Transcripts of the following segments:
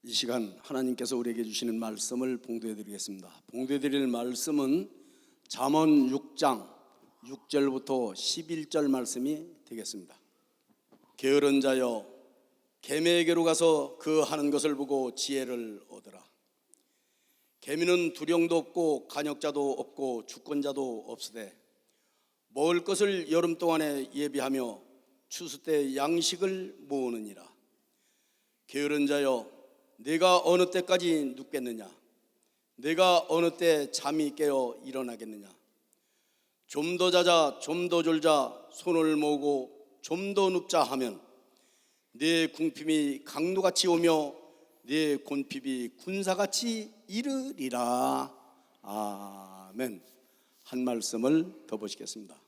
이 시간 하나님께서 우리에게 주시는 말씀을 봉독해 드리겠습니다. 봉독해 드릴 말씀은 잠언 6장 6절부터 11절 말씀이 되겠습니다. 게으른 자여 개미에게로 가서 그 하는 것을 보고 지혜를 얻으라. 개미는 두령도 없고 간역자도 없고 주권자도 없으되 먹을 것을 여름 동안에 예비하며 추수 때 양식을 모으느니라. 게으른 자여 내가 어느 때까지 눕겠느냐? 내가 어느 때 잠이 깨어 일어나겠느냐? 좀 더 자자, 좀 더 졸자, 손을 모으고 좀 더 눕자 하면 네 궁핍이 강도같이 오며 네 곤핍이 군사같이 이르리라. 아멘. 한 말씀을 더 보시겠습니다.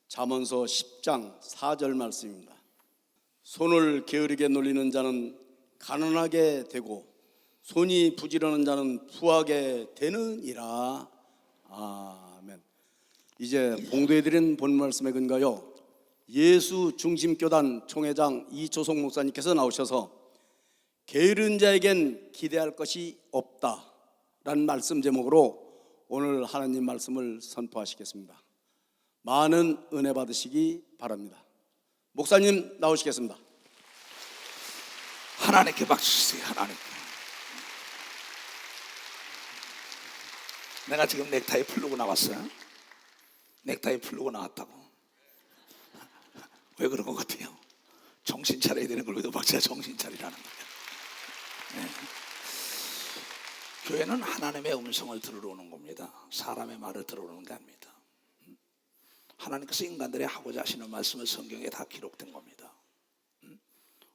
잠언서 10장 4절 말씀입니다. 손을 게으르게 놀리는 자는 가난하게 되고 손이 부지런한 자는 부하게 되느니라. 아멘. 이제 봉독해드린 본 말씀에 근거하여 예수 중심교단 총회장 이초성 목사님께서 나오셔서 게으른 자에겐 기대할 것이 없다라는 말씀 제목으로 오늘 하나님 말씀을 선포하시겠습니다. 많은 은혜 받으시기 바랍니다. 목사님 나오시겠습니다. 하나님께 박수 주세요. 하나님께. 내가 지금 넥타이 풀고 나왔어요. 넥타이 풀고 나왔다고. 왜 그런 것 같아요? 정신 차려야 되는 걸 왜 박자 정신 차리라는 거예요. 네. 교회는 하나님의 음성을 들으러 오는 겁니다. 사람의 말을 들으러 오는 게 아닙니다. 하나님께서 인간들이 하고자 하시는 말씀은 성경에 다 기록된 겁니다.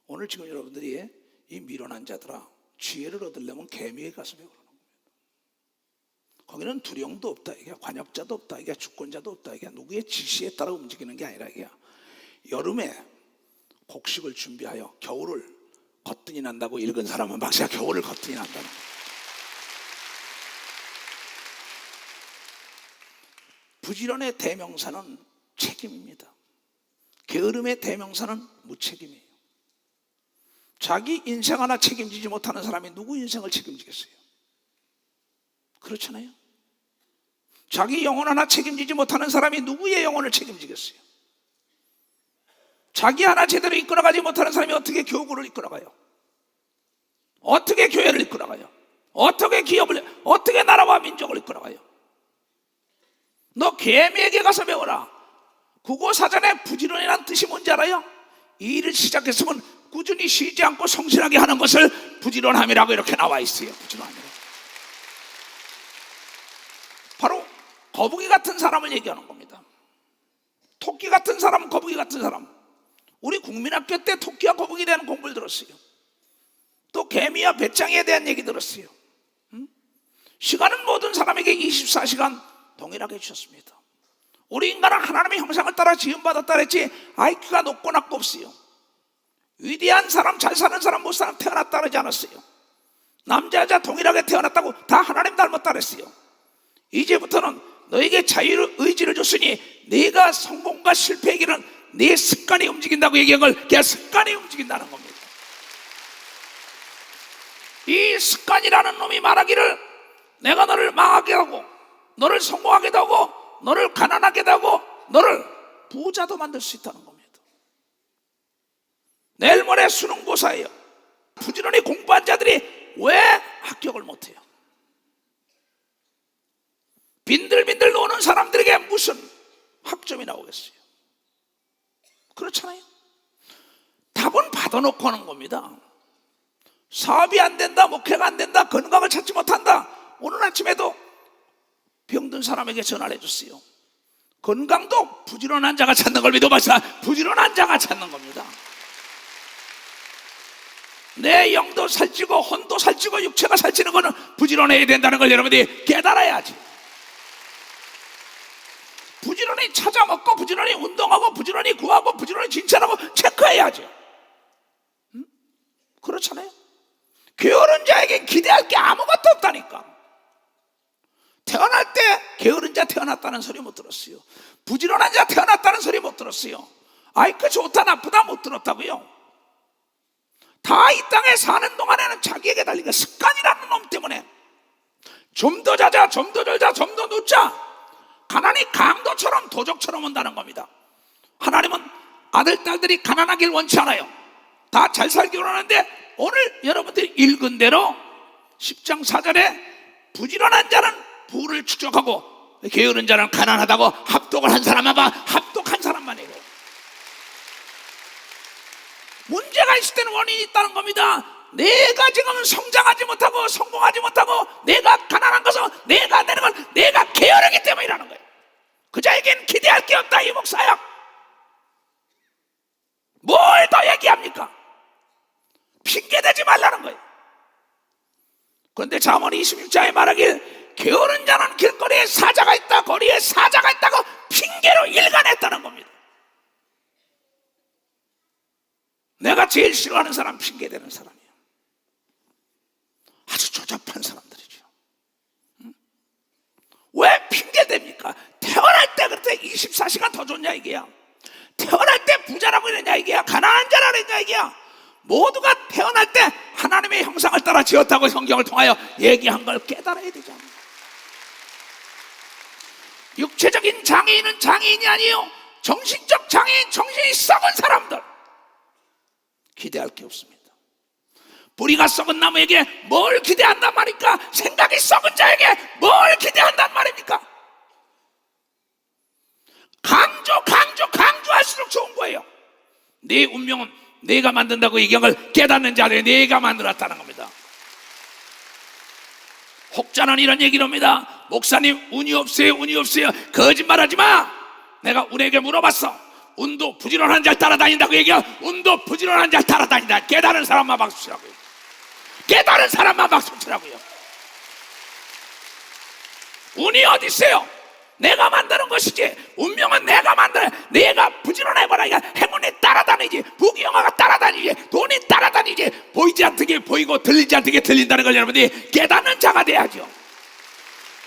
오늘 지금 여러분들이 이 미련한 자들아, 지혜를 얻으려면 개미에 가서 배우라는 겁니다. 거기는 두령도 없다, 이게 관역자도 없다, 이게 주권자도 없다, 이게 누구의 지시에 따라 움직이는 게 아니라 이게 여름에 곡식을 준비하여 겨울을 거뜬히 난다고 읽은 사람은 박사 겨울을 거뜬히 난다는 거예요. 부지런의 대명사는 책임입니다. 게으름의 대명사는 무책임이에요. 자기 인생 하나 책임지지 못하는 사람이 누구 인생을 책임지겠어요? 그렇잖아요. 자기 영혼 하나 책임지지 못하는 사람이 누구의 영혼을 책임지겠어요? 자기 하나 제대로 이끌어가지 못하는 사람이 어떻게 교구를 이끌어가요? 어떻게 교회를 이끌어가요? 어떻게 기업을, 어떻게 나라와 민족을 이끌어가요? 너 개미에게 가서 배워라. 국어사전에 부지런이란 뜻이 뭔지 알아요? 이 일을 시작했으면 꾸준히 쉬지 않고 성실하게 하는 것을 부지런함이라고 이렇게 나와 있어요. 부지런함이라고. 바로 거북이 같은 사람을 얘기하는 겁니다. 토끼 같은 사람, 거북이 같은 사람. 우리 국민학교 때 토끼와 거북이에 대한 공부를 들었어요. 또 개미와 배짱이에 대한 얘기 들었어요. 시간은 모든 사람에게 24시간 동일하게 주셨습니다. 우리 인간은 하나님의 형상을 따라 지음받았다 그랬지 IQ가 높고 낮고 없어요. 위대한 사람, 잘 사는 사람, 못 사는 사람 태어났다 그러지 않았어요. 남자 여자 동일하게 태어났다고 다 하나님 닮았다 그랬어요. 이제부터는 너에게 자유의 의지를 줬으니 네가 성공과 실패의 길은 네 습관이 움직인다고 얘기한 걸 그냥 습관이 움직인다는 겁니다. 이 습관이라는 놈이 말하기를 내가 너를 망하게 하고 너를 성공하게도 하고 너를 가난하게도 하고 너를 부자도 만들 수 있다는 겁니다. 내일 모레 수능고사예요. 부지런히 공부한 자들이 왜 합격을 못해요? 빈들빈들 노는 사람들에게 무슨 학점이 나오겠어요? 그렇잖아요. 답은 받아놓고 하는 겁니다. 사업이 안 된다, 목회가 안 된다, 건강을 찾지 못한다. 오늘 아침에도 병든 사람에게 전화를 해줬어요. 건강도 부지런한 자가 찾는 걸 믿어봐서 부지런한 자가 찾는 겁니다. 내 영도 살찌고 혼도 살찌고 육체가 살찌는 거는 부지런해야 된다는 걸 여러분들이 깨달아야지. 부지런히 찾아 먹고 부지런히 운동하고 부지런히 구하고 부지런히 진찰하고 체크해야죠. 그렇잖아요. 게으른 자에게 기대할 게 아무것도 없다니까. 태어날 때 게으른 자 태어났다는 소리 못 들었어요. 부지런한 자 태어났다는 소리 못 들었어요. 아이 그 좋다 나쁘다 못 들었다고요. 다 이 땅에 사는 동안에는 자기에게 달린 게 습관이라는 놈 때문에 좀 더 자자, 좀 더 졸자, 좀 더 눕자. 가난이 강도처럼 도적처럼 온다는 겁니다. 하나님은 아들, 딸들이 가난하길 원치 않아요. 다 잘 살기를 원하는데 오늘 여러분들이 읽은 대로 10장 4절에 부지런한 자는 부를 축적하고 게으른 자는 가난하다고 합독을 한 사람만 봐. 합독한 사람만 해요. 문제가 있을 때는 원인이 있다는 겁니다. 내가 지금 성장하지 못하고 성공하지 못하고 내가 가난한 것은 내가 안 되는 건 내가 게으르기 때문이라는 거예요. 그 자에겐 기대할 게 없다 이 목사야. 뭘 더 얘기합니까? 핑계대지 말라는 거예요. 그런데 잠언 26장에 말하길 게으른 자는 길거리에 사자가 있다, 거리에 사자가 있다고 핑계로 일관했다는 겁니다. 내가 제일 싫어하는 사람 핑계대는 사람이에요. 아주 조잡한 사람들이죠. 왜 핑계댑니까? 태어날 때 그때 24시간 더 줬냐 이게야. 태어날 때 부자라고 그랬냐 이게야. 가난한 자라고 그랬냐 이게야. 모두가 태어날 때 하나님의 형상을 따라 지었다고 성경을 통하여 얘기한 걸 깨달아야 되잖아. 육체적인 장애인은 장애인이 아니에요. 정신적 장애인, 정신이 썩은 사람들 기대할 게 없습니다. 뿌리가 썩은 나무에게 뭘 기대한단 말입니까? 생각이 썩은 자에게 뭘 기대한단 말입니까? 강조할수록 좋은 거예요. 내 운명은 내가 만든다고 얘기한 걸 깨닫는 자를 내가 만들었다는 겁니다. 혹자는 이런 얘기를 합니다. 목사님 운이 없어요, 운이 없어요. 거짓말하지 마. 내가 운에게 물어봤어. 운도 부지런한 자를 따라다닌다고 얘기하고 운도 부지런한 자를 따라다닌다. 깨달은 사람만 박수 치라고요. 깨달은 사람만 박수 치라고요. 운이 어디 있어요? 내가 만드는 것이지. 운명은 내가 만들어. 내가 부지런해봐라. 행운이 따라다니지. 부귀영화가 따라다니지. 돈이 따라다니지. 보이지 않게 보이고 들리지 않게 들린다는 걸 여러분들이 깨닫는 자가 돼야죠.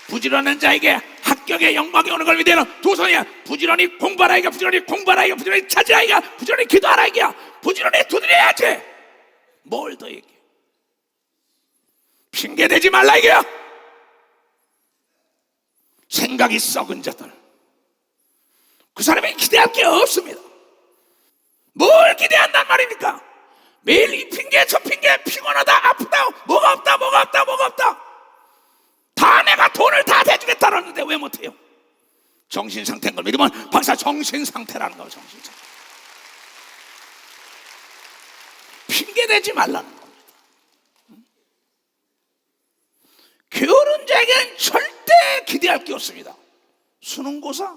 부지런한 자에게 합격의 영광이 오는 걸 믿는 두 손이야. 부지런히 공부하라 이가, 부지런히 공부하라 이가, 부지런히 찾으라 이가, 부지런히 기도하라 이가. 부지런히 두드려야지. 뭘 더 얘기해? 핑계대지 말라 이게요. 생각이 썩은 자들, 그 사람에게 기대할 게 없습니다. 뭘 기대한단 말입니까? 매일 이 핑계 저 핑계, 피곤하다 아프다 뭐가 없다 다 내가 돈을 다 대주겠다라는데 왜 못해요? 정신상태인 걸 믿으면 박사 정신상태라는 거예요. 정신상태. 핑계대지 말라는 겁니다. 게으른 자에게는 절대 기대할 게 없습니다. 수능고사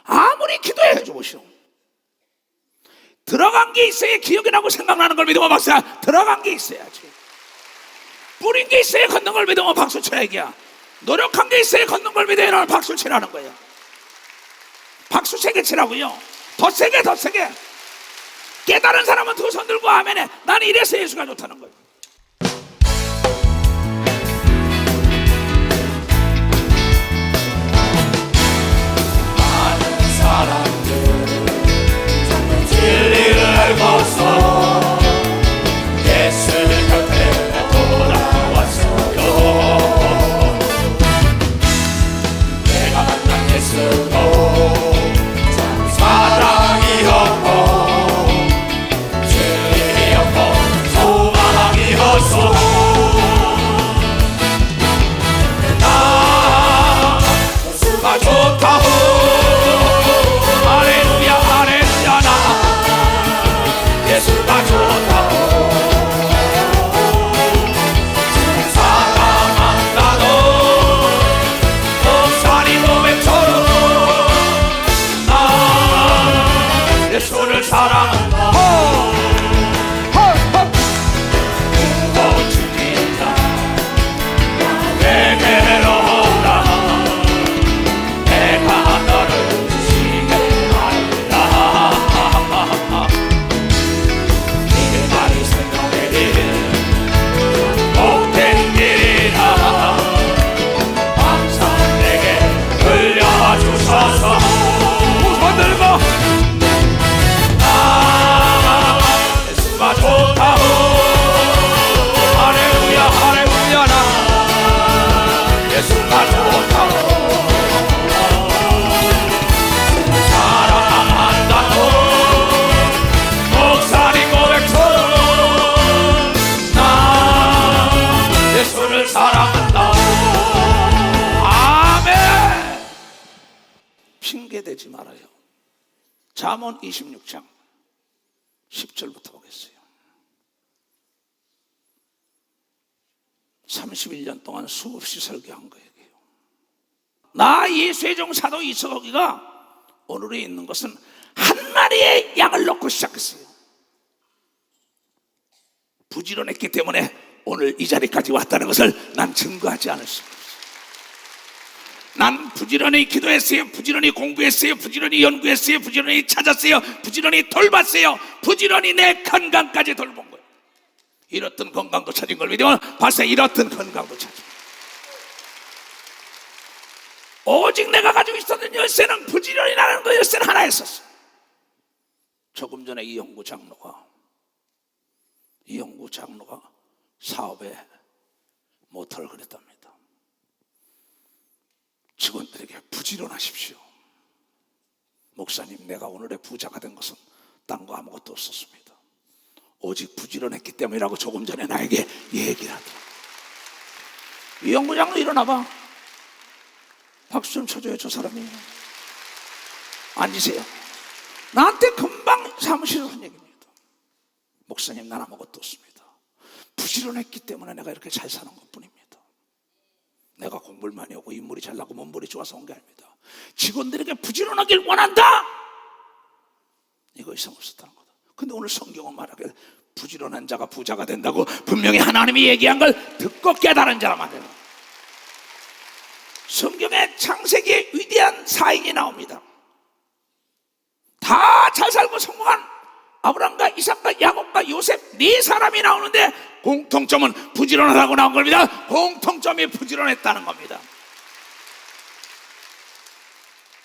아무리 기도해 주십시오. 들어간 게 있어야 기억이 나고 생각나는 걸 믿으면 박사 들어간 게 있어야지. 뿌린 게 있어야 걷는 걸 믿으면 박수 쳐야 이게야. 노력한 게 있어야 걷는 걸 믿으면 박수 치라는 거예요. 박수 세게 치라고요. 더 세게 더 세게. 깨달은 사람은 두 손 들고 아멘해. 나는 이래서 예수가 좋다는 거예요. 진리를 알고서 예수 곁에 돌아왔어요. 내가 만난 예수도 참 사랑이었고 진리였고 소망이 잠언 26장 10절부터 보겠어요. 31년 동안 수없이 설교한 거예요. 나 예수의 종 사도 이석이가 오늘에 있는 것은 한 마리의 양을 놓고 시작했어요. 부지런했기 때문에 오늘 이 자리까지 왔다는 것을 난 증거하지 않을 수가 없어요. 난 부지런히 기도했어요. 부지런히 공부했어요. 부지런히 연구했어요. 부지런히 찾았어요. 부지런히 돌봤어요. 부지런히 내 건강까지 돌본 거예요. 이렇던 건강도 찾은 걸 믿으면 벌써 이렇던 건강도 찾은 거예요. 오직 내가 가지고 있었던 열쇠는 부지런히 나는 그 열쇠는 하나 있었어. 조금 전에 이영구 장로가 사업에 모터를 그랬답니다. 직원들에게 부지런하십시오. 목사님, 내가 오늘의 부자가 된 것은 딴 거 아무것도 없었습니다. 오직 부지런했기 때문이라고 조금 전에 나에게 얘기를 하더라고요. 이영구 장로 일어나봐. 박수 좀 쳐줘요. 저 사람이. 앉으세요. 나한테 금방 사무실에서 한 얘기입니다. 목사님, 난 아무것도 없습니다. 부지런했기 때문에 내가 이렇게 잘 사는 것뿐입니다. 내가 공부를 많이 하고 인물이 잘나고 몸물이 좋아서 온 게 아닙니다. 직원들에게 부지런하길 원한다. 이거 이상 없었다는 거다. 근데 오늘 성경은 말하길 부지런한 자가 부자가 된다고 분명히 하나님이 얘기한 걸 듣고 깨달은 자라 말이에요. 성경에 창세기에 위대한 사인이 나옵니다. 다 잘 살고 성공한 아브라함과 이삭과 야곱과 요셉 네 사람이 나오는데 공통점은 부지런하다고 나온 겁니다. 공통점이 부지런했다는 겁니다.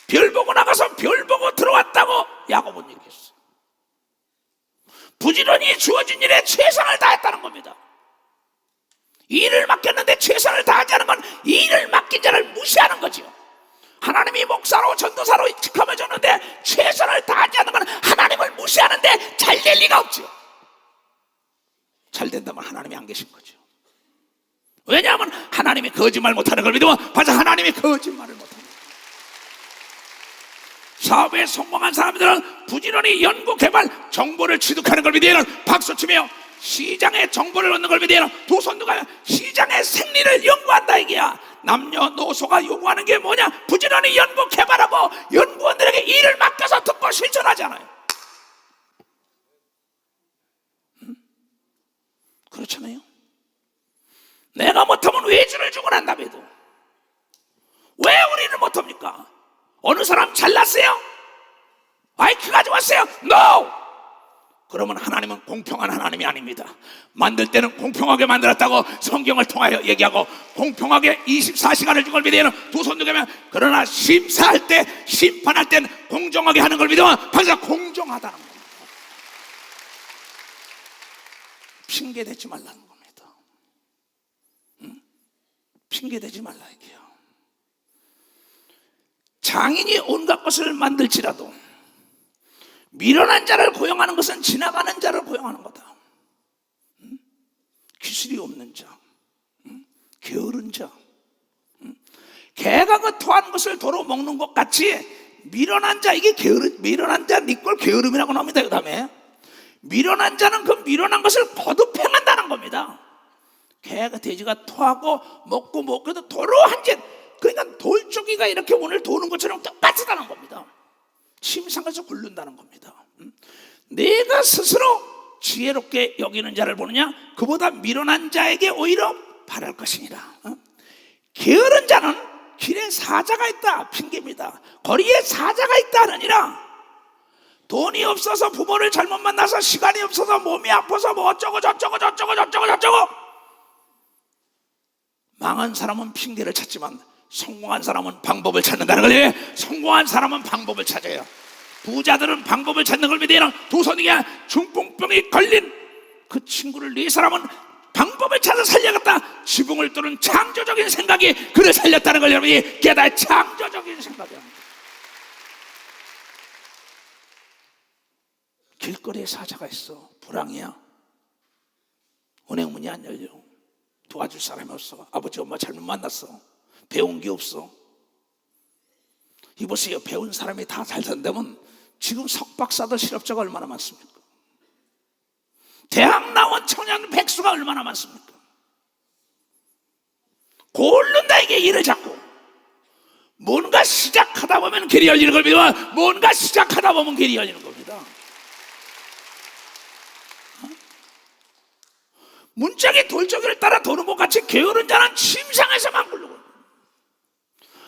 별 보고 나가서 별 보고 들어왔다고 야곱은 얘기했어요. 부지런히 주어진 일에 최선을 다했다는 겁니다. 일을 맡겼는데 최선을 다하지 않은 건 일을 맡긴 자를 무시하는 거죠. 하나님이 목사로 전도사로 직함을 줬는데 최선을 다하지 않는 건 하나님을 무시하는데 잘 될 리가 없죠. 잘 된다면 하나님이 안 계신 거죠. 왜냐하면 하나님이 거짓말 못하는 걸 믿으면 맞아, 하나님이 거짓말을 못하는 거예요. 사업에 성공한 사람들은 부지런히 연구 개발 정보를 취득하는 걸 믿으면 박수치며 시장의 정보를 얻는 걸 믿으면 두 손 누가 시장의 생리를 연구한다 이게야. 남녀노소가 요구하는 게 뭐냐? 부지런히 연구 개발하고 연구원들에게 일을 맡겨서 듣고 실천하잖아요. 그렇잖아요. 내가 못하면 외주를 주고 난 다음에도 왜 우리는 못합니까? 어느 사람 잘났어요? 마이크 가져왔어요? No! 그러면 하나님은 공평한 하나님이 아닙니다. 만들 때는 공평하게 만들었다고 성경을 통하여 얘기하고 공평하게 24시간을 준 걸 믿으면 두 손 들면, 그러나 심사할 때 심판할 땐 공정하게 하는 걸 믿으면 반드시 공정하다는 겁니다. 핑계대지 말라는 겁니다. 핑계대지 말라 이게요. 장인이 온갖 것을 만들지라도 미련한 자를 고용하는 것은 지나가는 자를 고용하는 거다. 기술이 없는 자, 게으른 자, 개가 그 토한 것을 도로 먹는 것 같이 미련한 자, 이게 미련한 자 니꼴 게으름이라고 나옵니다. 그 다음에 미련한 자는 그 미련한 것을 거듭 행한다는 겁니다. 개가 돼지가 토하고 먹고 그래도 도로 한 jet, 그러니까 돌조기가 이렇게 오늘 도는 것처럼 똑같다는 겁니다. 침상에서 굴른다는 겁니다. 내가 스스로 지혜롭게 여기는 자를 보느냐, 그보다 미련한 자에게 오히려 바랄 것이니라. 게으른 자는 길에 사자가 있다, 핑계입니다. 거리에 사자가 있다 하느니라. 돈이 없어서 부모를 잘못 만나서, 시간이 없어서 몸이 아파서 뭐 어쩌고 저쩌고 망한 사람은 핑계를 찾지만 성공한 사람은 방법을 찾는다는 거예요. 성공한 사람은 방법을 찾아요. 부자들은 방법을 찾는 걸 믿어요. 두 손이야 중풍병이 걸린 그 친구를 네 사람은 방법을 찾아 살려갔다. 지붕을 뚫은 창조적인 생각이 그를 살렸다는 걸 여러분이 깨달아. 창조적인 생각이야. 길거리에 사자가 있어. 불황이야. 은행 문이 안 열려. 도와줄 사람이 없어. 아버지 엄마 잘못 만났어. 배운 게 없어. 이보세요. 배운 사람이 다 잘 산다면 지금 석박사들 실업자가 얼마나 많습니까? 대학 나온 청년 백수가 얼마나 많습니까? 고른다 이게 일을 잡고 뭔가 시작하다 보면 길이 열리는 걸 믿어. 뭔가 시작하다 보면 길이 열리는 겁니다. 문짝이 돌저기를 따라 도는 것 같이 게으른 자는 침상에서만 굴르고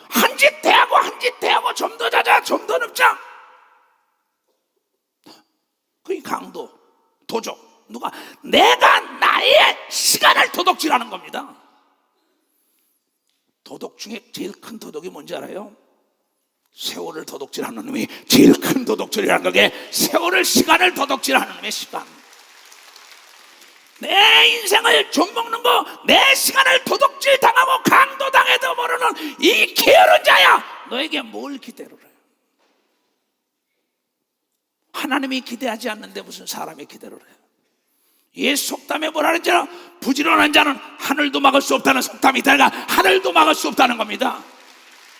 한 짓 대하고 한 짓 대하고 좀 더 자자 좀 더 눕자. 그게 강도 도적. 누가 내가 나의 시간을 도둑질하는 겁니다. 도둑 중에 제일 큰 도둑이 뭔지 알아요? 세월을 도둑질하는 놈이 제일 큰 도둑질이라는 거게 세월을 시간을 도둑질하는 놈의 시간. 내 인생을 좀먹는 거, 내 시간을 도둑질 당하고 강도당해도 모르는 이 게으른 자야, 너에게 뭘 기대를 해요? 하나님이 기대하지 않는데 무슨 사람이 기대를 해요? 예수 속담에 뭐라 그랬지? 부지런한 자는 하늘도 막을 수 없다는 속담이 있다니까. 하늘도 막을 수 없다는 겁니다.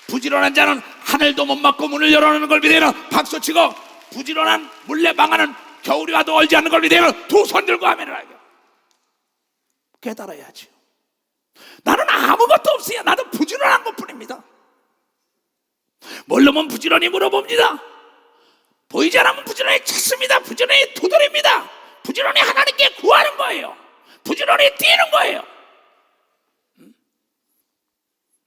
부지런한 자는 하늘도 못 막고 문을 열어놓는 걸 믿으면 박수치고, 부지런한 물레 방아는 겨울이 와도 얼지 않는 걸 믿으면 두 손 들고 아멘을 하게. 깨달아야지요. 나는 아무것도 없어요. 나도 부지런한 것뿐입니다. 모르면 부지런히 물어봅니다. 보이지 않으면 부지런히 찾습니다. 부지런히 두드립니다. 부지런히 하나님께 구하는 거예요. 부지런히 뛰는 거예요.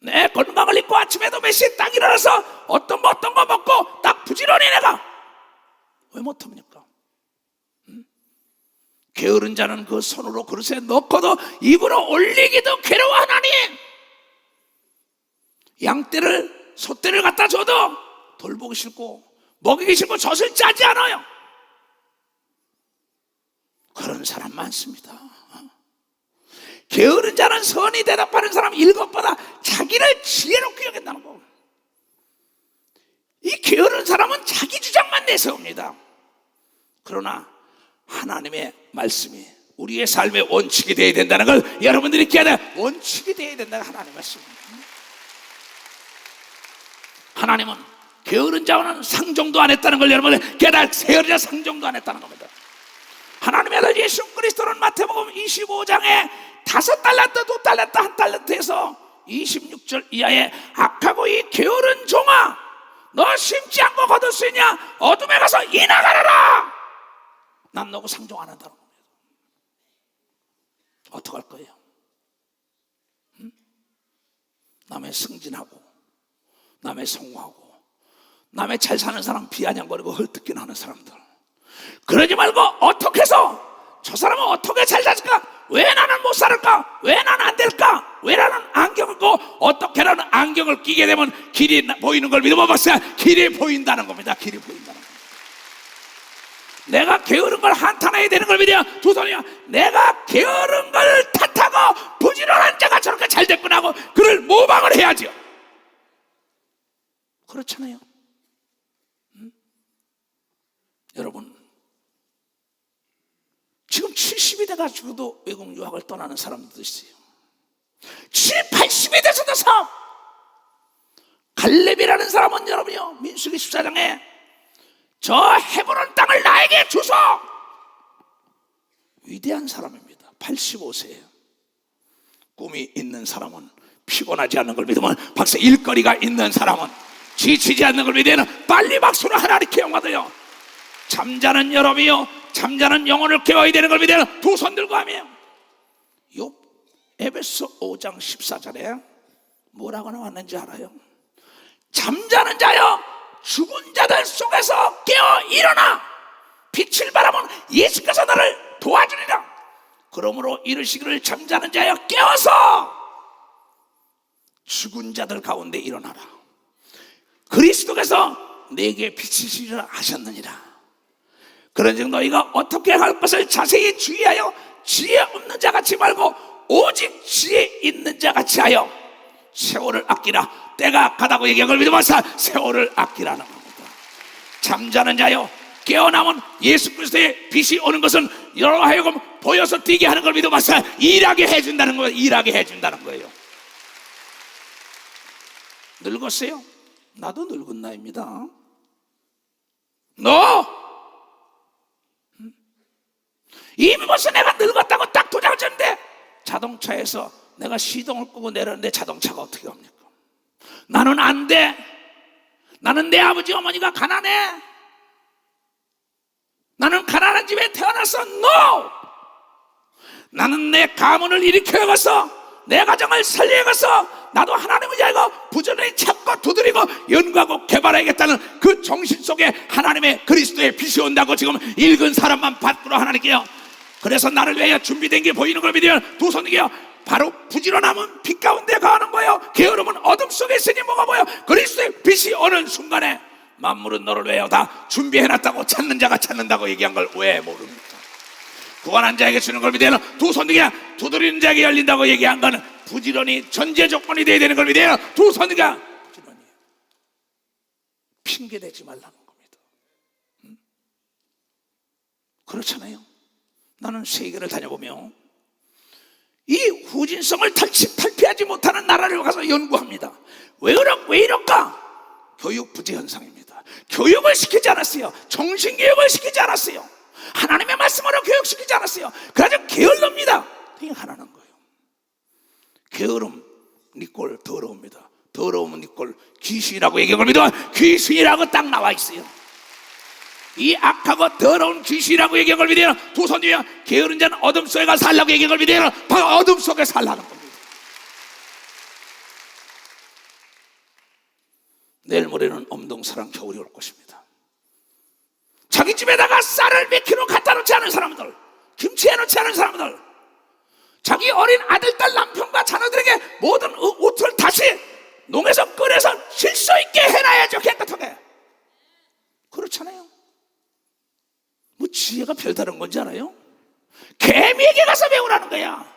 내 건강을 잊고 아침에도 몇 시에 딱 일어나서 어떤 거 먹고 딱 부지런히 내가 왜 못합니까? 게으른 자는 그 손으로 그릇에 넣고도 입으로 올리기도 괴로워. 하나님, 양떼를 소떼를 갖다 줘도 돌보기 싫고 먹이기 싫고 젖을 짜지 않아요. 그런 사람 많습니다. 게으른 자는 선이 대답하는 사람 7보다 자기를 지혜롭게 여긴다는 거. 이 게으른 사람은 자기 주장만 내세웁니다. 그러나 하나님의 말씀이 우리의 삶의 원칙이 되어야 된다는 걸 여러분들이 깨달아야 돼. 원칙이 되어야 된다는 하나님의 말씀입니다. 하나님은 게으른 자와는 상종도 안 했다는 걸 여러분들 깨달아. 게으른 자 상종도 안 했다는 겁니다. 하나님의 아들 예수 그리스도는 마태복음 25장에 5달란트, 2달란트, 1달란트에서 26절 이하에 악하고 이 게으른 종아, 너 심지 않고 거둘 수 있냐? 어둠에 가서 이나가라. 난 너고 상종 안 한다는 겁니다. 어떡할 거예요? 남의 승진하고 남의 성공하고 남의 잘 사는 사람 비아냥거리고 헐뜯긴 하는 사람들, 그러지 말고 어떻게 해서 저 사람은 어떻게 잘 살까? 왜 나는 못 살을까? 왜 나는 안 될까? 왜 나는 안경을 끼고 어떻게라는 안경을 끼게 되면 길이 보이는 걸 믿어봐 봤어요. 길이 보인다는 겁니다. 길이 보인다는 겁니다. 내가 게으른 걸 한탄해야 되는 걸 믿어요. 두 손이요. 내가 게으른 걸 탓하고 부지런한 자가 저렇게 잘 됐구나 하고 그를 모방을 해야죠. 그렇잖아요. 여러분, 지금 70이 돼가지고도 외국 유학을 떠나는 사람들도 있어요. 70, 80이 돼서도 사업. 갈렙이라는 사람은 여러분이요, 민수기 14장에 저 헤브론 땅을 나에게 주소. 위대한 사람입니다. 85세예요. 꿈이 있는 사람은 피곤하지 않는 걸 믿으면 박수. 일거리가 있는 사람은 지치지 않는 걸 믿으면 빨리 박수로 하나님께 영광드려. 잠자는 여러분이요, 잠자는 영혼을 깨워야 되는 걸 믿으면 두 손 들고 하며. 에베소 5장 14절에 뭐라고 나왔는지 알아요? 잠자는 자여, 죽은 자들 속에서 깨어 일어나. 빛을 바라면 예수께서 너를 도와주리라. 그러므로 이르시기를 잠자는 자여 깨어서 죽은 자들 가운데 일어나라. 그리스도께서 내게 빛이시리라 하셨느니라. 그런즉 너희가 어떻게 할 것을 자세히 주의하여 지혜 없는 자같이 말고 오직 지혜 있는 자같이 하여 세월을 아끼라. 때가 가다고 얘기한 걸 믿어봐서 세월을 아끼라는 겁니다. 잠자는 자여 깨어나면 예수 그리스도의 빛이 오는 것은 여러 하여금 보여서 뛰게 하는 걸 믿어봐서 일하게 해준다는 거예요. 일하게 해준다는 거예요. 늙었어요? 나도 늙은 나이입니다. 너 이미 벌써 내가 늙었다고 딱 도장을 쳤는데 자동차에서 내가 시동을 끄고 내렸는데 자동차가 어떻게 합니까? 나는 안 돼. 나는 내 아버지 어머니가 가난해. 나는 가난한 집에 태어났어. No! 나는 내 가문을 일으켜가서 내 가정을 살려가서 나도 하나님을 알고 부지런히 찾고 두드리고 연구하고 개발하겠다는 그 정신 속에 하나님의 그리스도의 빛이 온다고 지금 읽은 사람만 받도록 하나님께요. 그래서 나를 위하여 준비된 게 보이는 걸 믿으면 두 손 들게요. 바로 부지런함은 빛 가운데 가는 거예요. 게으름은 어둠 속에 있으니 뭐가 보여? 그리스도의 빛이 오는 순간에 만물은 너를 위하여 다 준비해놨다고 찾는 자가 찾는다고 얘기한 걸 왜 모릅니까? 구원한 자에게 주는 걸 믿어요. 두 손 들게 두드리는 자에게 열린다고 얘기한 거는 부지런히 전제 조건이 돼야 되는 걸 믿어요. 두 손 들게 부지런히 핑계대지 말라는 겁니다. 그렇잖아요. 나는 세계를 다녀보며 이 후진성을 탈피하지 못하는 나라를 가서 연구합니다. 왜 이럴까? 교육 부재 현상입니다. 교육을 시키지 않았어요. 정신교육을 시키지 않았어요. 하나님의 말씀으로 교육시키지 않았어요. 그래서 게을릅니다. 되게 가난한 거예요. 게으름 네 꼴 더러웁니다. 더러우면 네 꼴 귀신이라고 얘기한 겁니다. 귀신이라고 딱 나와 있어요. 이 악하고 더러운 귀신이라고 얘기한 걸 믿어요. 두 손 뒤에 게으른 자는 어둠 속에 가서 살라고 얘기한 걸 믿어요. 바로 어둠 속에 살라는 겁니다. 내일 모레는 엄동사랑 겨울이 올 것입니다. 자기 집에다가 쌀을 몇 킬로 갖다 놓지 않은 사람들, 김치 해놓지 않은 사람들, 자기 어린 아들, 딸, 남편과 자녀들에게 모든 옷을 다시 농에서 꺼내서 쉴 수 있게 해놔야죠. 깨끗하게. 그렇잖아요. 뭐 지혜가 별다른 건지 알아요? 개미에게 가서 배우라는 거야.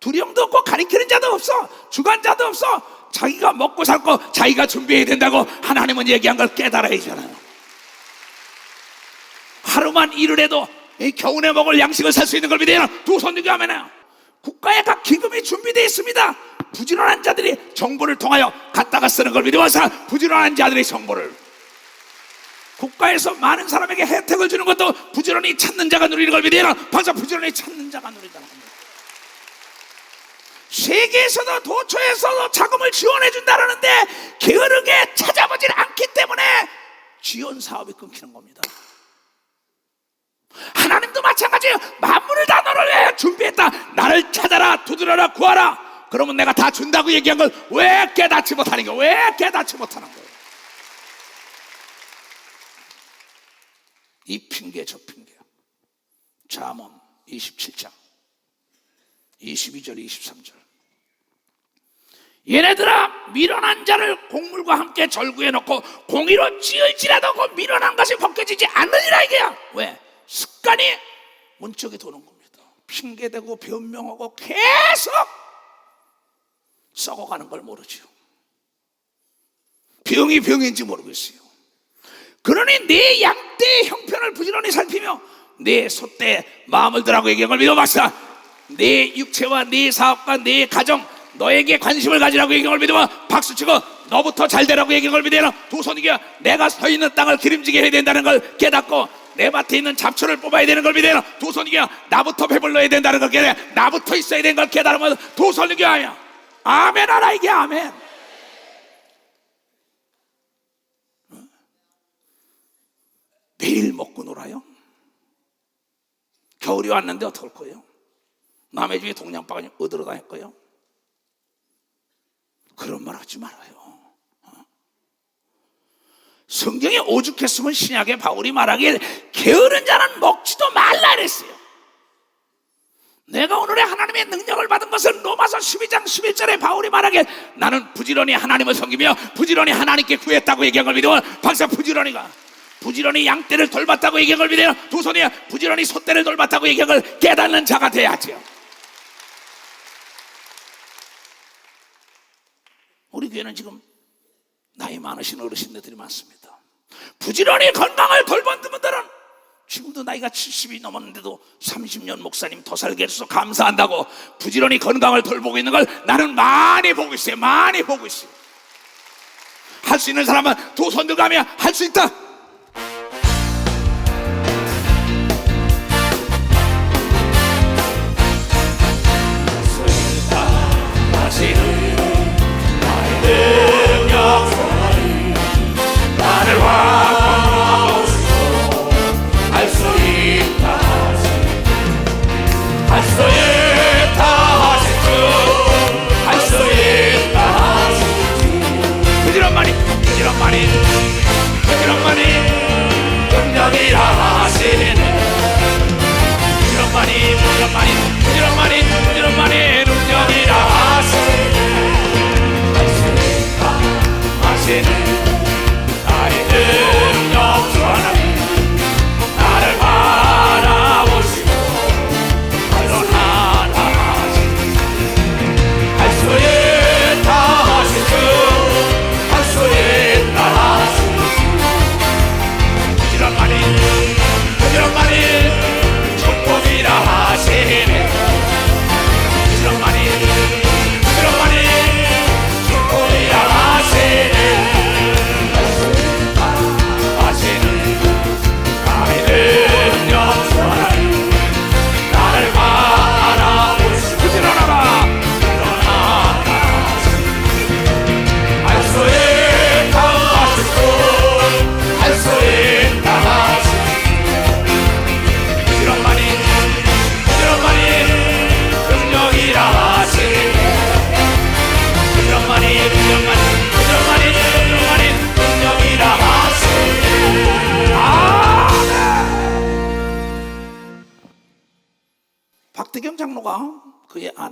두려움도 없고 가리키는 자도 없어. 주관자도 없어. 자기가 먹고 살고 자기가 준비해야 된다고 하나님은 얘기한 걸 깨달아야잖아요. 하루만 일을 해도 이 겨우내 먹을 양식을 살 수 있는 걸 믿어요. 두 손 들고 하면은 국가에 각 기금이 준비되어 있습니다. 부지런한 자들이 정보를 통하여 갖다가 쓰는 걸 믿어서 부지런한 자들의 정보를 국가에서 많은 사람에게 혜택을 주는 것도 부지런히 찾는 자가 누리는 걸 믿어요. 벌써 부지런히 찾는 자가 누린다는 겁니다. 세계에서도 도처에서도 자금을 지원해 준다는데 게으르게 찾아보질 않기 때문에 지원 사업이 끊기는 겁니다. 하나님도 마찬가지예요. 만물을 다 너를 위해 준비했다. 나를 찾아라, 두드려라, 구하라. 그러면 내가 다 준다고 얘기한 걸 왜 깨닫지 못하는 거예요? 왜 깨닫지 못하는 거예요? 이 핑계 저 핑계. 잠언 27장 22절 23절. 얘네들아, 미련한 자를 곡물과 함께 절구해 놓고 공의로 찌을지라도 그 미련한 것이 벗겨지지 않으리라 이게야. 왜? 습관이 문쪽에 도는 겁니다. 핑계대고 변명하고 계속 썩어가는 걸 모르죠. 병이 병인지 모르겠어요. 그러니 내 양떼의 형편을 부지런히 살피며 내 소떼 마음을 들라고 얘기한 걸 믿어봤어. 내 육체와 내 사업과 내 가정, 너에게 관심을 가지라고 얘기한 걸 믿어봐. 박수치고 너부터 잘 되라고 얘기한 걸 믿어라. 두 손 이겨 내가 서 있는 땅을 기름지게 해야 된다는 걸 깨닫고 내 밭에 있는 잡초를 뽑아야 되는 걸 믿어라. 두 손 이겨 나부터 배불러야 된다는 걸 깨닫고 나부터 있어야 되는 걸 깨달으면 두 손 이겨 하여 아멘 하라. 이게 아멘. 매일 먹고 놀아요? 겨울이 왔는데 어떡할 거예요? 남의 집에 동냥바가지 얻으러 다닐 거예요? 그런 말 하지 말아요. 성경에 오죽했으면 신약의 바울이 말하길 게으른 자는 먹지도 말라 그랬어요. 내가 오늘의 하나님의 능력을 받은 것은 로마서 12장 11절에 바울이 말하길 나는 부지런히 하나님을 섬기며 부지런히 하나님께 구했다고 얘기한 걸 믿어. 박사 부지런히가 부지런히 양떼를 돌봤다고 얘기한 걸 믿어요. 두 손에 부지런히 소떼를 돌봤다고 얘기한 걸 깨닫는 자가 돼야죠. 우리 교회는 지금 나이 많으신 어르신들이 많습니다. 부지런히 건강을 돌본 분들은 지금도 나이가 70이 넘었는데도 30년 목사님 더 살게 해줘서 감사한다고 부지런히 건강을 돌보고 있는 걸 나는 많이 보고 있어요. 많이 보고 있어요. 할 수 있는 사람은 두 손 들고 하면 할 수 있다.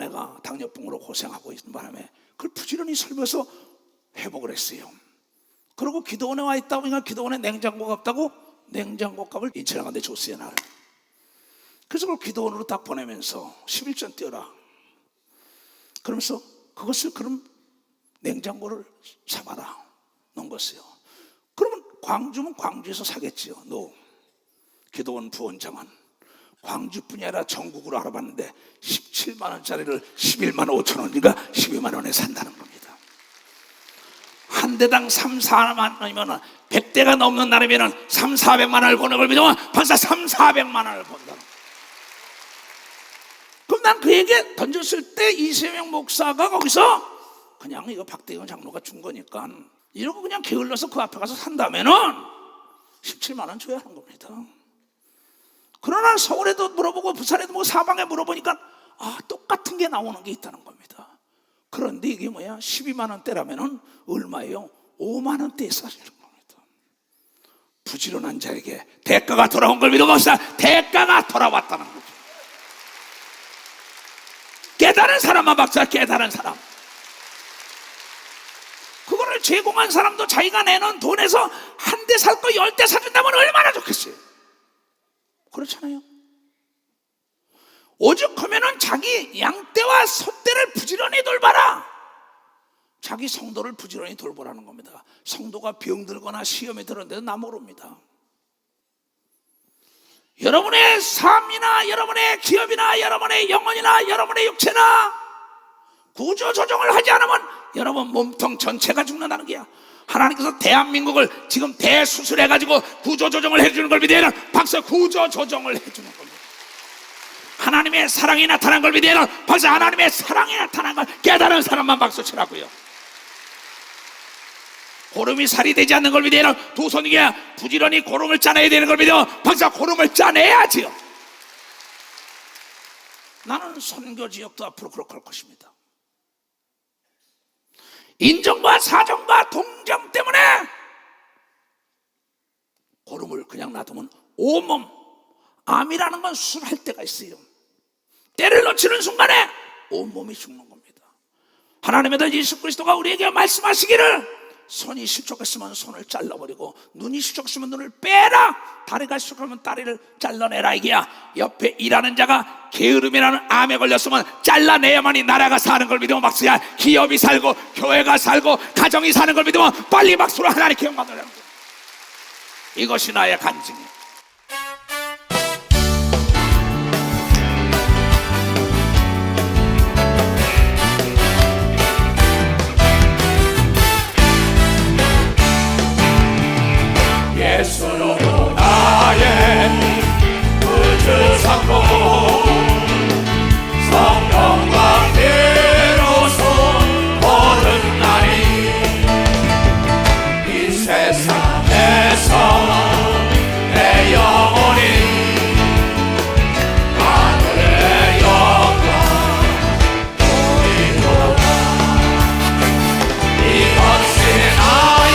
아내가 당뇨병으로 고생하고 있는 바람에 그걸 부지런히 설명해서 회복을 했어요. 그리고 기도원에 와 있다 보니까 기도원에 냉장고가 없다고 냉장고 값을 인천에 가는데 줬어요, 나를. 그래서 그걸 기도원으로 딱 보내면서 11전 띄워라. 그러면서 그것을 그럼 냉장고를 사봐라 놓은 것이요. 그러면 광주면 광주에서 사겠지요. 기도원 부원장은 광주뿐이 아니라 전국으로 알아봤는데 17만 원짜리를 11만 5천 원인가 12만 원에 산다는 겁니다. 한 대당 3, 4만 원이면 100대가 넘는 나라면 3, 400만 원을 버는 걸 믿으면 벌써 3, 400만 원을 번다. 그럼 난 그에게 던졌을 때 이세명 목사가 거기서 그냥 이거 박대경 장로가 준 거니까 이러고 그냥 게을러서 그 앞에 가서 산다면은 17만 원 줘야 하는 겁니다. 그러나 서울에도 물어보고 부산에도 뭐 사방에 물어보니까 똑같은 게 나오는 게 있다는 겁니다. 그런데 이게 뭐야? 12만 원대라면은 얼마예요? 5만 원대에 사주는 겁니다. 부지런한 자에게 대가가 돌아온 걸 믿어 봅시다. 대가가 돌아왔다는 거죠. 깨달은 사람만 박사, 깨달은 사람. 그거를 제공한 사람도 자기가 내는 돈에서 한 대 살 거 10대 사준다면 얼마나 좋겠어요. 그렇잖아요. 오죽하면은 자기 양떼와 소떼를 부지런히 돌봐라. 자기 성도를 부지런히 돌보라는 겁니다. 성도가 병들거나 시험에 들었는데도 나 모릅니다. 여러분의 삶이나 여러분의 기업이나 여러분의 영혼이나 여러분의 육체나 구조조정을 하지 않으면 여러분 몸통 전체가 죽는다는 게야. 하나님께서 대한민국을 지금 대수술해가지고 구조조정을 해주는 걸 믿으면 박수. 구조조정을 해주는 겁니다. 하나님의 사랑이 나타난 걸 믿으면 박수. 하나님의 사랑이 나타난 걸 깨달은 사람만 박수 치라고요. 고름이 살이 되지 않는 걸 믿으면 두 손이야 부지런히 고름을 짜내야 되는 걸 믿으면 박수. 고름을 짜내야지요. 나는 선교지역도 앞으로 그렇게 할 것입니다. 인정과 사정과 동정 때문에 고름을 그냥 놔두면 온몸, 암이라는 건 수술할 때가 있어요. 때를 놓치는 순간에 온몸이 죽는 겁니다. 하나님의 아들 예수 그리스도가 우리에게 말씀하시기를 손이 실족했으면 손을 잘라버리고 눈이 실족했으면 눈을 빼라, 다리가 실족하면 다리를 잘라내라. 이게야. 옆에 일하는 자가 게으름이라는 암에 걸렸으면 잘라내야만이 나라가 사는 걸 믿으면 박수야. 기업이 살고 교회가 살고 가정이 사는 걸 믿으면 빨리 박수로 하나님께 영광을 합니다. 이것이 나의 간증이에요. 예수로 나의 구주 삼고 성령과 비로소 보는 날이 이 세상에서 내 영혼이 하늘의 영광 보이도다. 이것이 나의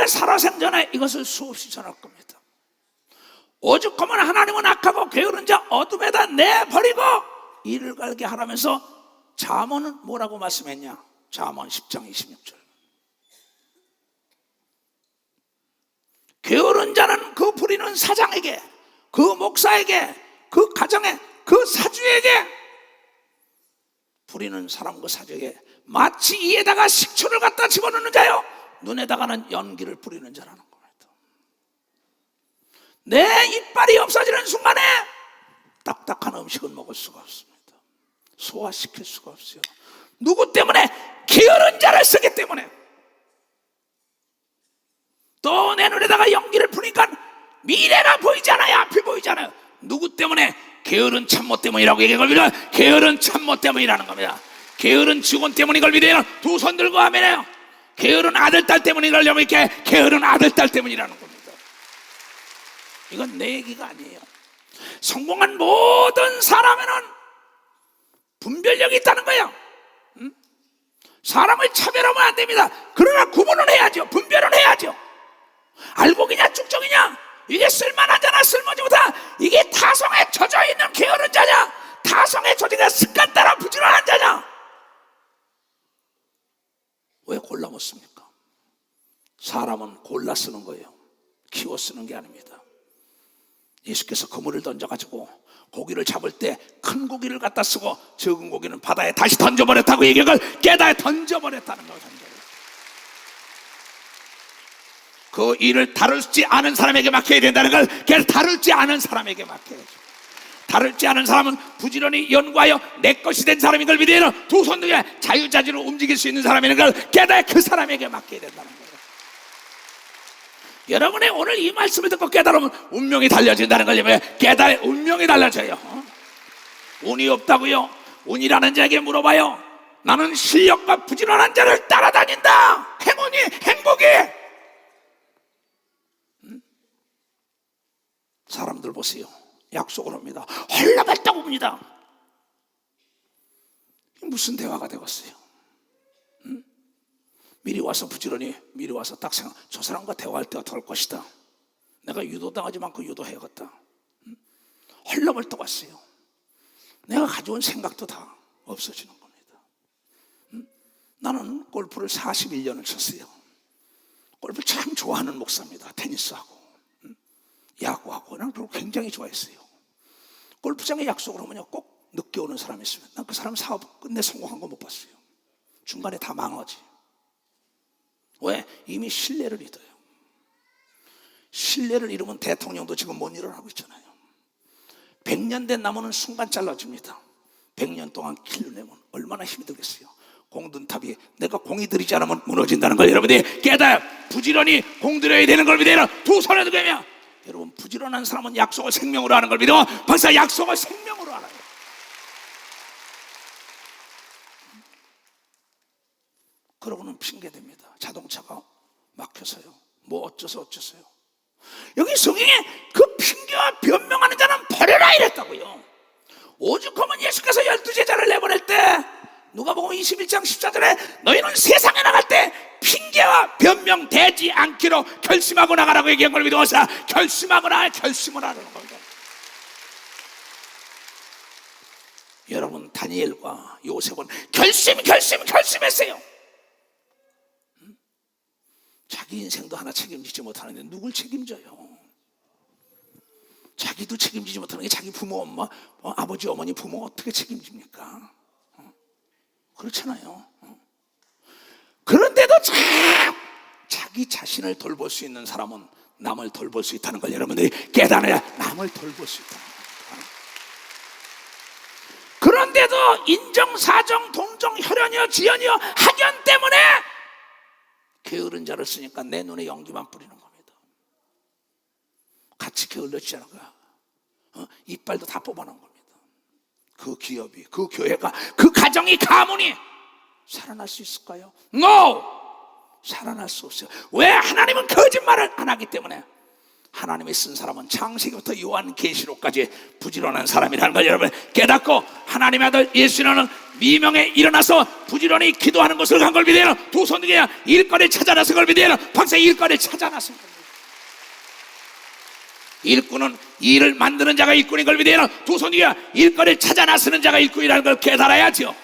살아생전에 이것을 수없이 전할 겁니다. 오죽하면 하나님은 악하고 게으른 자 어둠에다 내버리고 이를 갈게 하라면서 잠언은 뭐라고 말씀했냐? 잠언 10장 26절. 게으른 자는 그 부리는 사장에게, 그 목사에게, 그 가정에, 그 사주에게, 부리는 사람 그 사주에게 마치 이에다가 식초를 갖다 집어넣는 자요, 눈에다가는 연기를 뿌리는 자라는 겁니다. 내 이빨이 없어지는 순간에 딱딱한 음식은 먹을 수가 없습니다. 소화시킬 수가 없어요. 누구 때문에? 게으른 자를 쓰기 때문에. 또 내 눈에다가 연기를 부니까 미래가 보이지 않아요. 앞이 보이지 않아요. 누구 때문에? 게으른 참모 때문이라고 얘기한 겁니다. 게으른 참모 때문이라는 겁니다. 게으른 직원 때문인 걸 믿어요. 두 손 들고 하면요, 게으른 아들 딸 때문이라고 이렇게 게으른 아들 딸 때문이라는 겁니다. 이건 내 얘기가 아니에요. 성공한 모든 사람에는 분별력이 있다는 거예요. 사람을 차별하면 안 됩니다. 그러나 구분은 해야죠. 분별은 해야죠. 알곡이냐 쭉정이냐, 이게 쓸만한 자나 쓸모지 못한, 이게 타성에 젖어 있는 게으른 자냐, 타성에 젖어 있는 습관 따라 부지런한 자냐. 왜 골라 못 씁니까? 사람은 골라 쓰는 거예요. 키워 쓰는 게 아닙니다. 예수께서 그물을 던져가지고 고기를 잡을 때 큰 고기를 갖다 쓰고 적은 고기는 바다에 다시 던져버렸다고 얘기한 걸 깨달아 던져버렸다는 걸. 그 일을 다룰지 않은 사람에게 맡겨야 된다는 걸 다룰지 않은 사람에게 맡겨야죠. 다룰지 않은 사람은 부지런히 연구하여 내 것이 된 사람인 걸 믿어야, 두 손 등에 자유자재로 움직일 수 있는 사람인 걸 깨달아 그 사람에게 맡겨야 된다는 거예요. 여러분의 오늘 이 말씀을 듣고 깨달으면 운명이 달라진다는 걸 깨달아 운명이 달라져요. 운이 없다고요? 운이라는 자에게 물어봐요. 나는 실력과 부지런한 자를 따라다닌다. 행운이, 행복이. 사람들 보세요. 약속을 합니다. 헐렁했다고 봅니다. 무슨 대화가 되었어요? 미리 와서 부지런히 미리 와서 딱 생각, 저 사람과 대화할 때가 더 올 것이다. 내가 유도당하지 않고 유도해야겠다. 헐렁벌떡 왔어요. 내가 가져온 생각도 다 없어지는 겁니다. 나는 골프를 41년을 쳤어요. 골프를 참 좋아하는 목사입니다. 테니스하고 야구하고 난 그걸 굉장히 좋아했어요. 골프장에 약속을 하면요, 꼭 늦게 오는 사람이 있으면 난 그 사람 사업 끝내 성공한 거 못 봤어요. 중간에 다 망하지. 왜? 이미 신뢰를 잃어요. 신뢰를 잃으면 대통령도 지금 못 일어나고 있잖아요. 100년 된 나무는 순간 잘라집니다. 100년 동안 길러내면 얼마나 힘이 들겠어요. 공든탑이 내가 공이 들이지 않으면 무너진다는 걸 여러분들이 깨달아 부지런히 공들여야 되는 걸 믿어요. 두 손에 들고 하면 여러분, 부지런한 사람은 약속을 생명으로 하는 걸 믿어. 벌써 약속을 생명으로 알아요. 그러고는 핑계댑니다. 자동차가 막혀서요, 뭐 어쩌서요. 여기 성경에 그 핑계와 변명하는 자는 버려라 이랬다고요. 오죽하면 예수께서 12제자를 내보낼 때 누가복음 21장 14절에 너희는 세상에 나갈 때 핑계와 변명되지 않기로 결심하고 나가라고 얘기한 걸 믿어서 결심을 하라는 겁니다. 여러분, 다니엘과 요셉은 결심했어요. 자기 인생도 하나 책임지지 못하는데 누굴 책임져요? 자기도 책임지지 못하는 게 자기 부모, 엄마, 아버지, 어머니, 부모 어떻게 책임집니까? 그렇잖아요. 그런데도 자기 자신을 돌볼 수 있는 사람은 남을 돌볼 수 있다는 걸 여러분들이 깨달아야 남을 돌볼 수 있다는 겁니다. 그런데도 인정, 사정, 동정, 혈연이요, 지연이요, 학연 때문에 게으른 자를 쓰니까 내 눈에 연기만 뿌리는 겁니다. 같이 게을러지지 않은 거야. 이빨도 다 뽑아놓은 겁니다. 그 기업이, 그 교회가, 그 가정이, 가문이 살아날 수 있을까요? No! 살아날 수 없어요. 왜? 하나님은 거짓말을 안 하기 때문에. 하나님이 쓴 사람은 창세기부터 요한계시록까지 부지런한 사람이라는 걸 여러분 깨닫고, 하나님의 아들 예수는 미명에 일어나서 부지런히 기도하는 것을 간 걸 믿어요. 두 손 등에 일거리 찾아나서 걸 믿어요. 박사 일거리 찾아나서 겁니다. 일꾼은 일을 만드는 자가 일꾼인 걸 믿어야 두 손 위에 일거리를 찾아 나서는 자가 일꾼이라는 걸 깨달아야죠.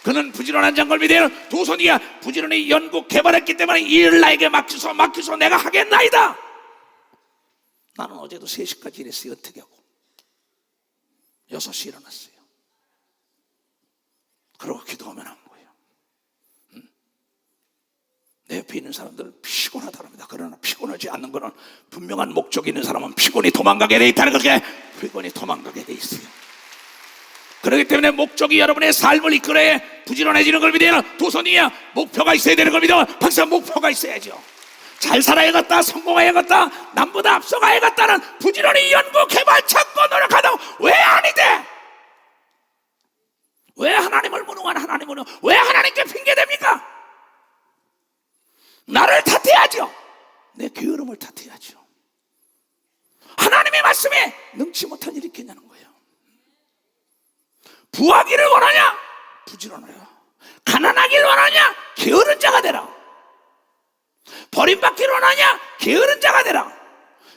그는 부지런한 자인 걸 믿어야 두 손 위에 부지런히 연구 개발했기 때문에 일을 나에게 맡기소 내가 하겠나이다. 나는 어제도 3시까지 일했어요. 어떻게 하고 6시에 일어났어요. 그러고 기도하면 한 거예요. 내 옆에 있는 사람들은 피곤하다 합니다. 그러나 피곤하지 않는 것은 분명한 목적이 있는 사람은 피곤이 도망가게 돼 있다는 것에 피곤이 도망가게 돼 있어요. 그렇기 때문에 목적이 여러분의 삶을 이끌어야 부지런해지는 걸 믿어야 두 손이야 목표가 있어야 되는 걸 믿어. 항상 목표가 있어야죠. 잘 살아야겠다, 성공해야겠다, 남보다 앞서가야겠다는 부지런히 연구, 개발, 찾고 노력하다고 왜 아니 돼? 왜 하나님을 무능한 하나님을 왜 하나님께 핑계댑니까? 나를 탓해야죠. 내 게으름을 탓해야죠. 하나님의 말씀에 능치 못한 일이 있겠냐는 거예요. 부하기를 원하냐? 부지런하여. 가난하기를 원하냐? 게으른 자가 되라. 버림받기를 원하냐? 게으른 자가 되라.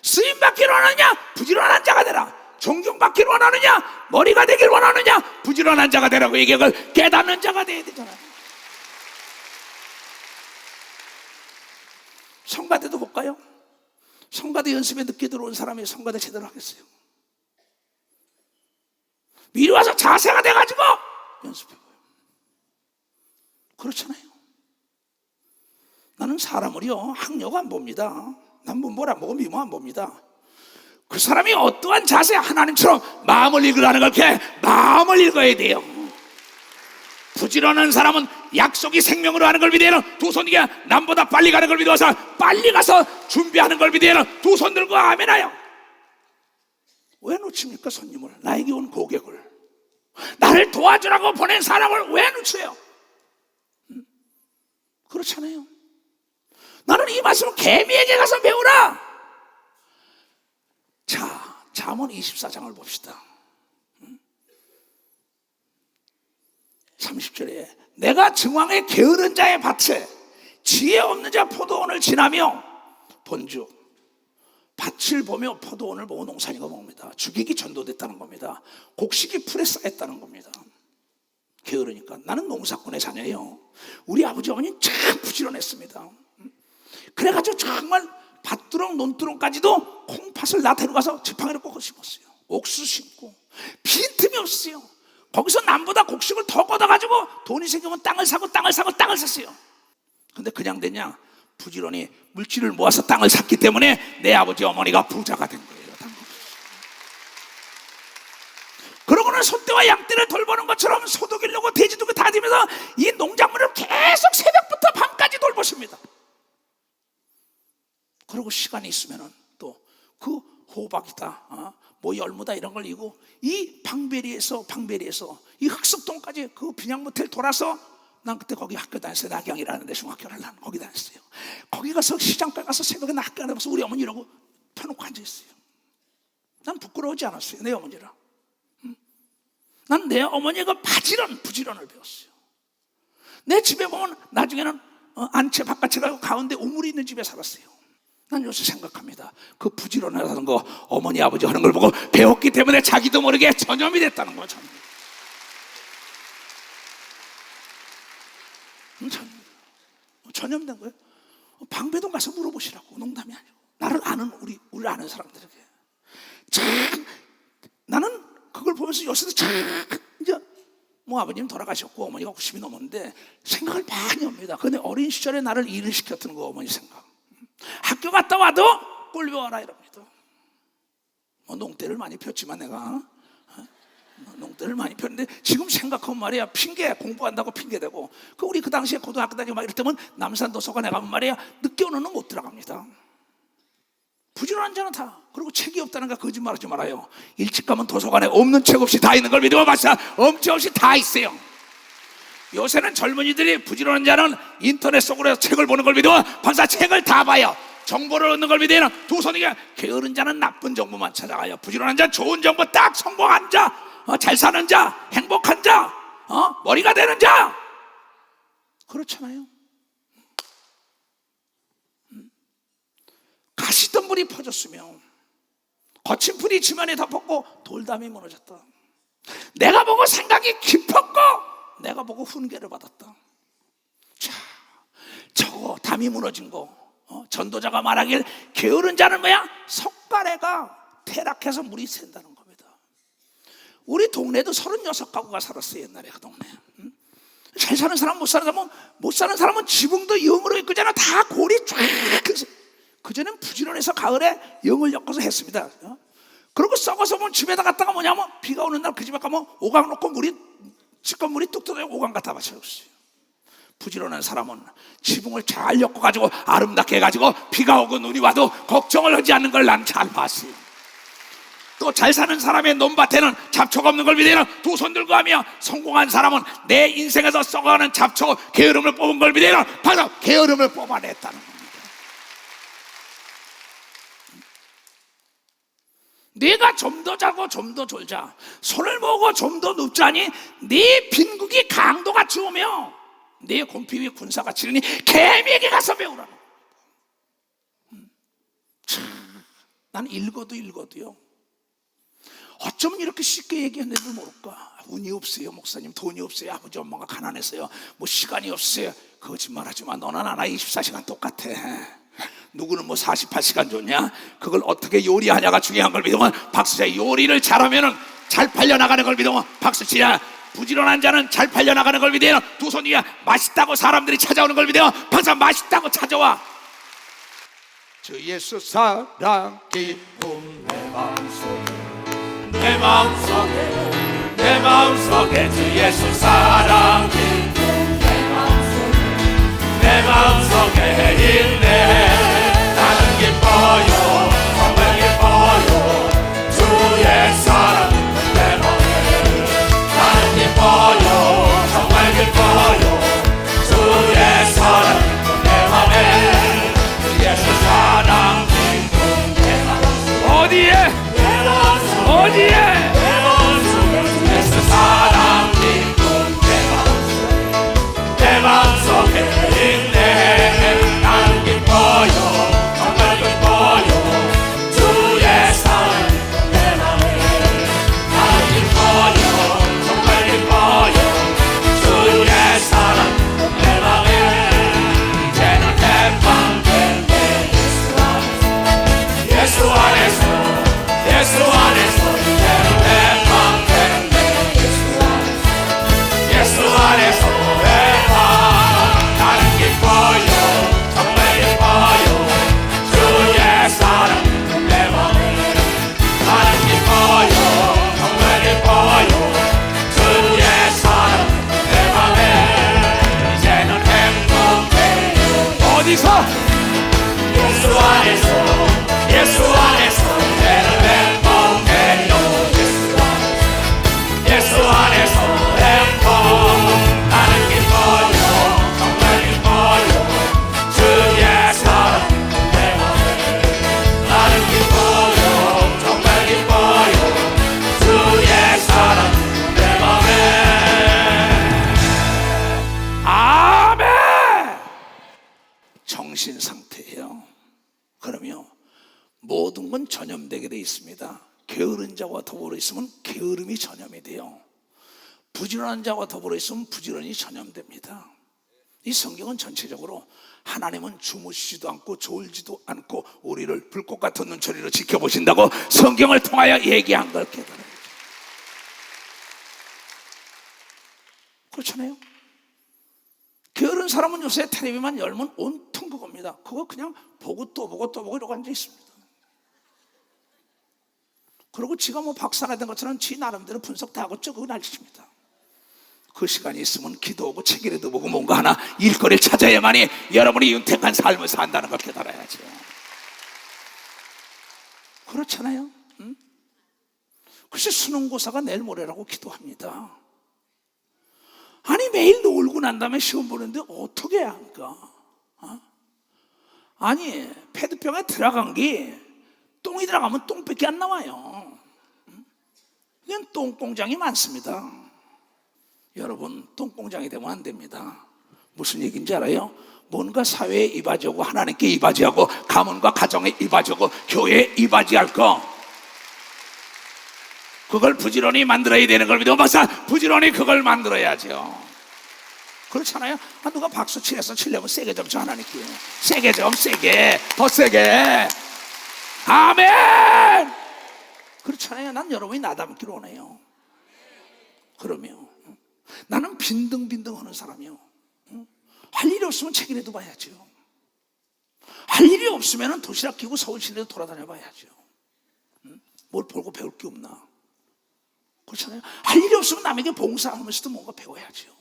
쓰임받기를 원하냐? 부지런한 자가 되라. 존경받기를 원하느냐? 머리가 되길 원하느냐? 부지런한 자가 되라고 얘기를 깨닫는 자가 되어야 되잖아요. 성가대도 볼까요? 성가대 연습에 늦게 들어온 사람이 성가대 제대로 하겠어요? 미리 와서 자세가 돼가지고 연습해봐요. 그렇잖아요. 나는 사람을요 학력 안 봅니다. 난 뭘 안 보고 미모 안 봅니다. 그 사람이 어떠한 자세, 하나님처럼 마음을 읽으라는 걸 이렇게 마음을 읽어야 돼요. 부지런한 사람은 약속이 생명으로 하는 걸 믿어야 두 손 이게 남보다 빨리 가는 걸 믿어서 빨리 가서 준비하는 걸 믿어야 두 손 들고 아멘하여. 왜 놓칩니까? 손님을, 나에게 온 고객을, 나를 도와주라고 보낸 사람을 왜 놓쳐요? 그렇잖아요. 나는 이 말씀을 개미에게 가서 배우라. 자, 잠언 24장을 봅시다. 30절에 내가 정왕의 게으른 자의 밭에 지혜 없는 자 포도원을 지나며 본즉 밭을 보며 포도원을 보고 농사니가 봅니다. 주객이 전도됐다는 겁니다. 곡식이 풀에 쌓였다는 겁니다. 게으르니까. 나는 농사꾼의 자녀예요. 우리 아버지 어머니 참 부지런했습니다. 그래가지고 정말 밭두렁 논두렁까지도 콩팥을 나 데려가서 지팡이를 꽂고 심었어요. 옥수수 심고 빈틈이 없어요. 거기서 남보다 곡식을 더 걷어가지고 돈이 생기면 땅을 사고 땅을 샀어요. 근데 그냥 되냐? 부지런히 물질을 모아서 땅을 샀기 때문에 내 아버지 어머니가 부자가 된 거예요. 그러고는 소떼와 양떼를 돌보는 것처럼 소도 기르고 돼지 두고 다 되면서 이 농작물을 계속 새벽부터 밤까지 돌보십니다. 그리고 시간이 있으면은 또 그 호박이다, 뭐 열무다 이런 걸 이고 이 방베리에서 이 흑석동까지 그 분양모텔 돌아서, 난 그때 거기 학교 다녔어요. 낙양이라는 데 중학교를 난 거기 다녔어요. 거기 가서 시장가 가서 새벽에 나 학교 다녀서 우리 어머니 이러고 펴놓고 앉아있어요. 난 부끄러우지 않았어요. 내 어머니라. 난 내 어머니가 부지런을 배웠어요. 내 집에 보면 나중에는 안채 바깥에 가고 가운데 우물이 있는 집에 살았어요. 난 요새 생각합니다. 그 부지런하다는 거 어머니 아버지 하는 걸 보고 배웠기 때문에 자기도 모르게 전염이 됐다는 거죠. 전염된 거예요. 방배동 가서 물어보시라고. 농담이 아니고. 나를 아는 우리 아는 사람들에게. 참 나는 그걸 보면서 요새도 참 이제 뭐 아버님 돌아가셨고 어머니가 90이 넘었는데 생각을 많이 합니다. 근데 어린 시절에 나를 일을 시켰던 거 어머니 생각. 학교 갔다 와도 꼴 배워라 이럽니다. 뭐 농대를 많이 폈지만 내가 농대를 많이 폈는데 지금 생각하면 말이야 핑계, 공부한다고 핑계대고 우리 그 당시에 고등학교 다니고 막 이럴 때면 남산 도서관에 가면 말이야 늦게 오는 못 들어갑니다. 부지런한 자는 다. 그리고 책이 없다는 거 거짓말하지 말아요. 일찍 가면 도서관에 없는 책 없이 다 있는 걸 믿어 봤자 엄청 없이 다 있어요. 요새는 젊은이들이 부지런한 자는 인터넷 속으로 책을 보는 걸 믿어 봤자 책을 다 봐요. 정보를 얻는 걸 믿어야 두 손이게. 게으른 자는 나쁜 정보만 찾아가요. 부지런한 자는 좋은 정보, 딱 성공한 자, 잘 사는 자, 행복한 자, 머리가 되는 자. 그렇잖아요. 가시덤불이 퍼졌으며 거친 풀이 지면에 덮었고 돌담이 무너졌다. 내가 보고 생각이 깊었고 내가 보고 훈계를 받았다. 자, 저거 담이 무너진 거, 전도자가 말하길 게으른 자는 뭐야? 석가래가 퇴락해서 물이 샌다는 겁니다. 우리 동네도 36가구가 살았어요. 옛날에 그 동네. 잘 사는 사람, 못 사는 사람은, 못 사는 사람은 지붕도 영으로 있고잖아. 다 골이 쫙. 그전엔 부지런해서 가을에 영을 엮어서 했습니다. 그리고 썩어서 보면 집에다 갔다가 뭐냐면 비가 오는 날 그 집에 가면 오강 놓고 물이 집건물이 뚝 떨어져 오강 갖다 바쳐줬어요. 부지런한 사람은 지붕을 잘 엮어가지고 아름답게 해가지고 비가 오고 눈이 와도 걱정을 하지 않는 걸 난 잘 봤어요. 또 잘 사는 사람의 논밭에는 잡초가 없는 걸 믿어요. 두 손 들고 하며 성공한 사람은 내 인생에서 썩어가는 잡초 게으름을 뽑은 걸 믿어요. 바로 게으름을 뽑아냈다는 겁니다. 네가 좀 더 자고 좀 더 졸자, 손을 모으고 좀 더 눕자니 네 빈국이 강도가 주우며 네 곰피 위 군사가 치르니 개미에게 가서 배우라는 겁니다. 난 읽어도요 어쩌면 이렇게 쉽게 얘기했는지도 모를까. 운이 없어요 목사님, 돈이 없어요, 아버지 엄마가 가난해서요, 뭐 시간이 없어요. 거짓말하지마. 너나 나나 24시간 똑같아. 누구는 뭐 48시간 줬냐? 그걸 어떻게 요리하냐가 중요한 걸 믿으면 박수자. 요리를 잘하면은 잘 팔려나가는 걸 믿으면 박수치야. 부지런한 자는 잘 팔려나가는 걸 믿어요. 두 손 위에 맛있다고 사람들이 찾아오는 걸 믿어요. 박수. 맛있다고 찾아와. 주 예수 사랑 기쁨 내 마음속에 내 마음속에 주 예수 사랑 기쁨 내 마음속에 있네. 나는 기뻐요 정말 기뻐요 주의 사랑 내 마음에. 나는 기뻐요 정말 기뻐요 주의 사랑 내 마음에. 예수 사랑 기쁨 내 마음속에. 어디에 어디에 예수 사랑 기쁨 내 마음속에 있네. 나는 기뻐요 정말 기뻐요 주의 사랑 내 맘에. 나는 기뻐요 정말 기뻐요 주의 사랑 내 맘에. 이제는 해방된 예수 안에서 예수 안에서 이제는 해방된 예수 안에서 해방. 나는 기뻐요 정말 기뻐요 주의 사랑 내 맘에. 나는 기뻐요 정말 기뻐요 주의 사랑 내 맘에. 이제는 행복해요. 어디서? 예수 안에서 예수 안에서 이제는 행복해요. 예수 안에서 행복. 나는 기뻐요 정말 기뻐요 주의 사랑 내 맘에. 나는 기뻐요 정말 기뻐요 주의 사랑 내 맘에. 아멘. 정신 상태예요. 그러면 모든 건 전염되게 돼 있습니다. 게으른 자와 더불어 있으면 게으름이 전염이 돼요. 부지런한 자와 더불어 있으면 부지런이 전염됩니다. 이 성경은 전체적으로 하나님은 주무시지도 않고 졸지도 않고 우리를 불꽃 같은 눈초리로 지켜보신다고 성경을 통하여 얘기한 걸 깨달아요. 그렇잖아요. 게으른 사람은 요새 텔레비만 열면 온통 그겁니다. 그거 그냥 보고 또 보고 또 보고 이러고 앉아 있습니다. 그리고 지가 뭐 박사가 된 것처럼 지 나름대로 분석 다 하고 쩌고 날치십니다. 그 시간이 있으면 기도하고 책이라도 보고 뭔가 하나 일거리를 찾아야만이 여러분이 윤택한 삶을 산다는 걸 깨달아야죠. 그렇잖아요. 응? 글쎄 수능고사가 내일 모레라고 기도합니다. 아니 매일 놀고 난 다음에 시험 보는데 어떻게 해야 할까? 아니 페트병에 들어간 게 똥이 들어가면 똥밖에 안 나와요. 그냥 똥공장이 많습니다. 여러분 똥공장이 되면 안 됩니다. 무슨 얘기인지 알아요? 뭔가 사회에 이바지하고 하나님께 이바지하고 가문과 가정에 이바지하고 교회에 이바지할 거 그걸 부지런히 만들어야 되는 걸 믿어. 박사, 부지런히 그걸 만들어야죠. 그렇잖아요. 누가 박수 치래서 치려면 세게 좀 쳐. 하나님께 세게 좀, 세게, 더 세게. 아멘. 그렇잖아요. 난 여러분이 나 닮기로 원해요. 그러면 나는 빈둥빈둥 하는 사람이요. 할 일이 없으면 책이라도 봐야죠. 할 일이 없으면 도시락 끼고 서울 시내도 돌아다녀 봐야죠. 뭘 보고 배울 게 없나? 그렇잖아요. 할 일이 없으면 남에게 봉사하면서도 뭔가 배워야죠.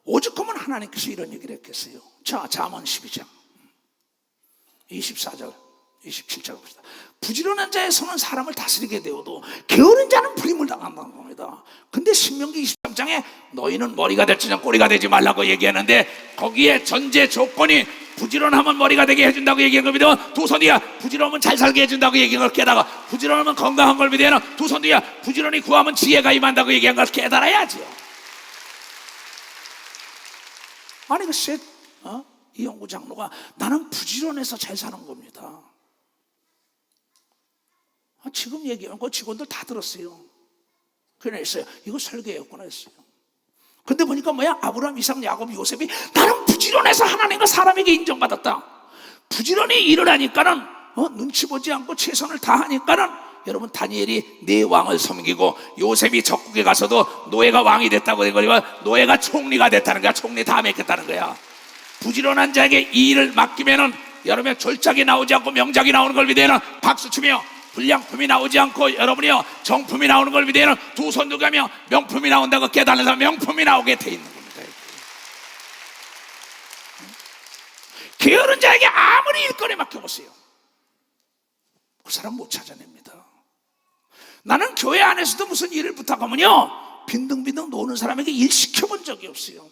오죽하면 하나님께서 이런 얘기를 했겠어요. 자, 잠언 12장 24절 27절 봅시다. 부지런한 자의 손은 사람을 다스리게 되어도 게으른 자는 불임을 당한다는 겁니다. 근데 신명기 23장에 너희는 머리가 될지는 꼬리가 되지 말라고 얘기하는데, 거기에 전제 조건이 부지런하면 머리가 되게 해준다고 얘기한 걸 믿으면, 두 손 뒤야 부지런하면 잘 살게 해준다고 얘기한 걸 깨달아. 부지런하면 건강한 걸 믿으면, 두 손 뒤야 부지런히 구하면 지혜가 임한다고 얘기한 걸 깨달아야죠. 아니 글쎄, 이영구 장로가 나는 부지런해서 잘 사는 겁니다. 지금 얘기하면 그 직원들 다 들었어요. 그래 했어요. 이거 설계였구나 했어요. 근데 보니까 뭐야? 아브라함, 이삭, 야곱, 요셉이 나는 부지런해서 하나님과 사람에게 인정받았다. 부지런히 일을 하니까는 눈치 보지 않고 최선을 다하니까는, 여러분, 다니엘이 네 왕을 섬기고 요셉이 적국에 가서도 노예가 왕이 됐다고 된 거니까 노예가 총리가 됐다는 거야. 총리 다 맺겠다는 거야. 부지런한 자에게 이 일을 맡기면은 여러분의 졸작이 나오지 않고 명작이 나오는 걸 믿으면 박수치며, 불량품이 나오지 않고 여러분이요 정품이 나오는 걸 믿으면 두 손 들고하며 명품이 나온다고 깨달는 사람 명품이 나오게 돼 있는 겁니다. 게으른 자에게 아무리 일거리 맡겨보세요, 그 사람 못 찾아냅니다. 나는 교회 안에서도 무슨 일을 부탁하면요 빈둥빈둥 노는 사람에게 일 시켜본 적이 없어요.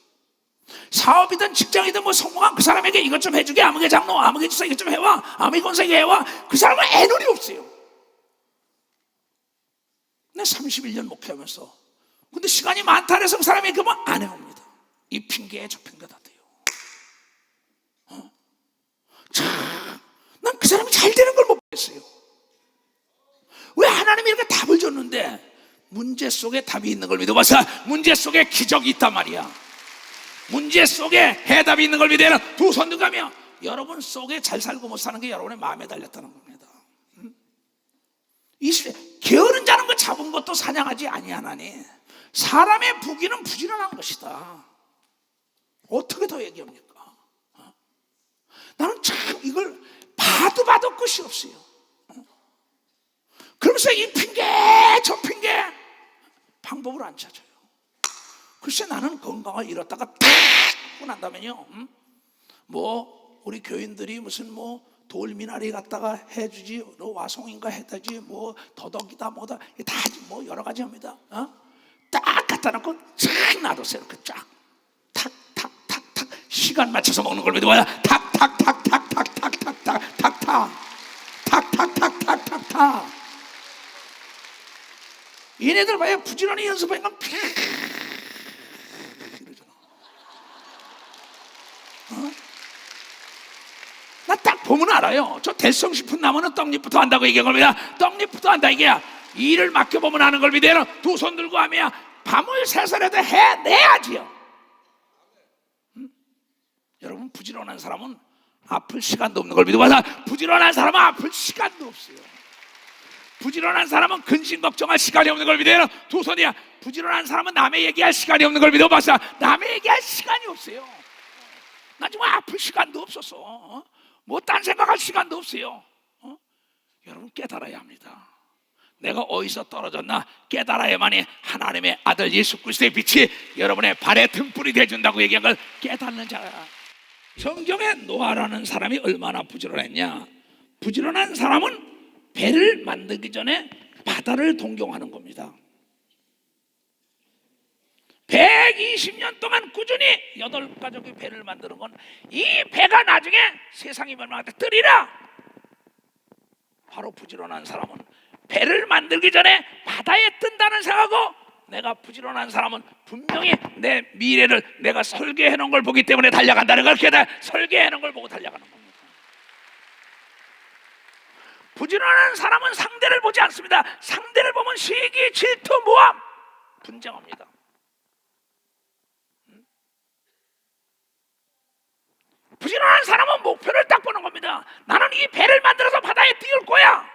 사업이든 직장이든 뭐 성공한 그 사람에게 이것 좀 해주게, 아무개 장로, 아무개 주사 이것 좀 해와, 아무개 권사 이거 해와, 그 사람은 애누리 없어요. 내 31년 목회하면서 근데 시간이 많다 해서 그 사람이 그러면 안 해옵니다. 이 핑계에 저 핑계 다 돼요. 난 그 사람이 잘 되는 걸 못 보겠어요. 왜 하나님이 이렇게 답을 줬는데 문제 속에 답이 있는 걸 믿어봐서 문제 속에 기적이 있단 말이야. 문제 속에 해답이 있는 걸 믿으면 두 손 들고가며 여러분 속에 잘 살고 못 사는 게 여러분의 마음에 달렸다는 겁니다. 이 게으른 자는 거 잡은 것도 사냥하지 아니하나니 사람의 부귀는 부지런한 것이다. 어떻게 더 얘기합니까? 나는 참 이걸 봐도 끝이 없어요. 그러면서 이 핑계 저 핑계 방법을 안 찾아요. 글쎄 나는 건강을 잃었다가 탁 하고 난다면요, 뭐 우리 교인들이 무슨 뭐 돌미나리 갖다가 해주지, 너 와송인가 해다지, 뭐 더덕이다 뭐다 다 뭐 여러 가지 합니다. 딱 갖다 놓고 쫙 놔뒀어요. 이렇게 쫙 탁탁탁탁 시간 맞춰서 먹는 걸 믿어봐야 탁탁탁탁탁탁탁탁탁탁탁탁탁탁탁 얘네들 봐요. 부지런히 연습하니까 이러잖아. 나 딱 보면 알아요. 저 대성 싶은 나무는 떡잎부터 한다고 얘기한 겁니다. 떡잎부터 한다 이게야. 일을 맡겨보면 하는 걸 믿어요. 두 손 들고 하면 밤을 새서라도 해내야지요. 여러분 부지런한 사람은 아플 시간도 없는 걸 믿어봐서 부지런한 사람은 아플 시간도 없어요. 부지런한 사람은 근심 걱정할 시간이 없는 걸 믿어요. 두 손이야. 부지런한 사람은 남의 얘기할 시간이 없는 걸 믿어봐서 남의 얘기할 시간이 없어요. 나 정말 아플 시간도 없었어. 뭐 딴 생각할 시간도 없어요. 여러분 깨달아야 합니다. 내가 어디서 떨어졌나 깨달아야만이 하나님의 아들 예수 그리스도의 빛이 여러분의 발에 등불이 되어준다고 얘기한 걸 깨닫는 자야. 성경에 노아라는 사람이 얼마나 부지런했냐. 부지런한 사람은 배를 만들기 전에 바다를 동경하는 겁니다. 120년 동안 꾸준히 8가족이 배를 만드는 건 이 배가 나중에 세상이 멸망할 때 뜨리라. 바로 부지런한 사람은 배를 만들기 전에 바다에 뜬다는 생각하고, 내가 부지런한 사람은 분명히 내 미래를 내가 설계해 놓은 걸 보기 때문에 달려간다는 걸 깨달아 설계해 놓은 걸 보고 달려가는 겁니다. 부지런한 사람은 상대를 보지 않습니다. 상대를 보면 시기, 질투, 모함, 분쟁합니다. 부지런한 사람은 목표를 딱 보는 겁니다. 나는 이 배를 만들어서 바다에 띄울 거야.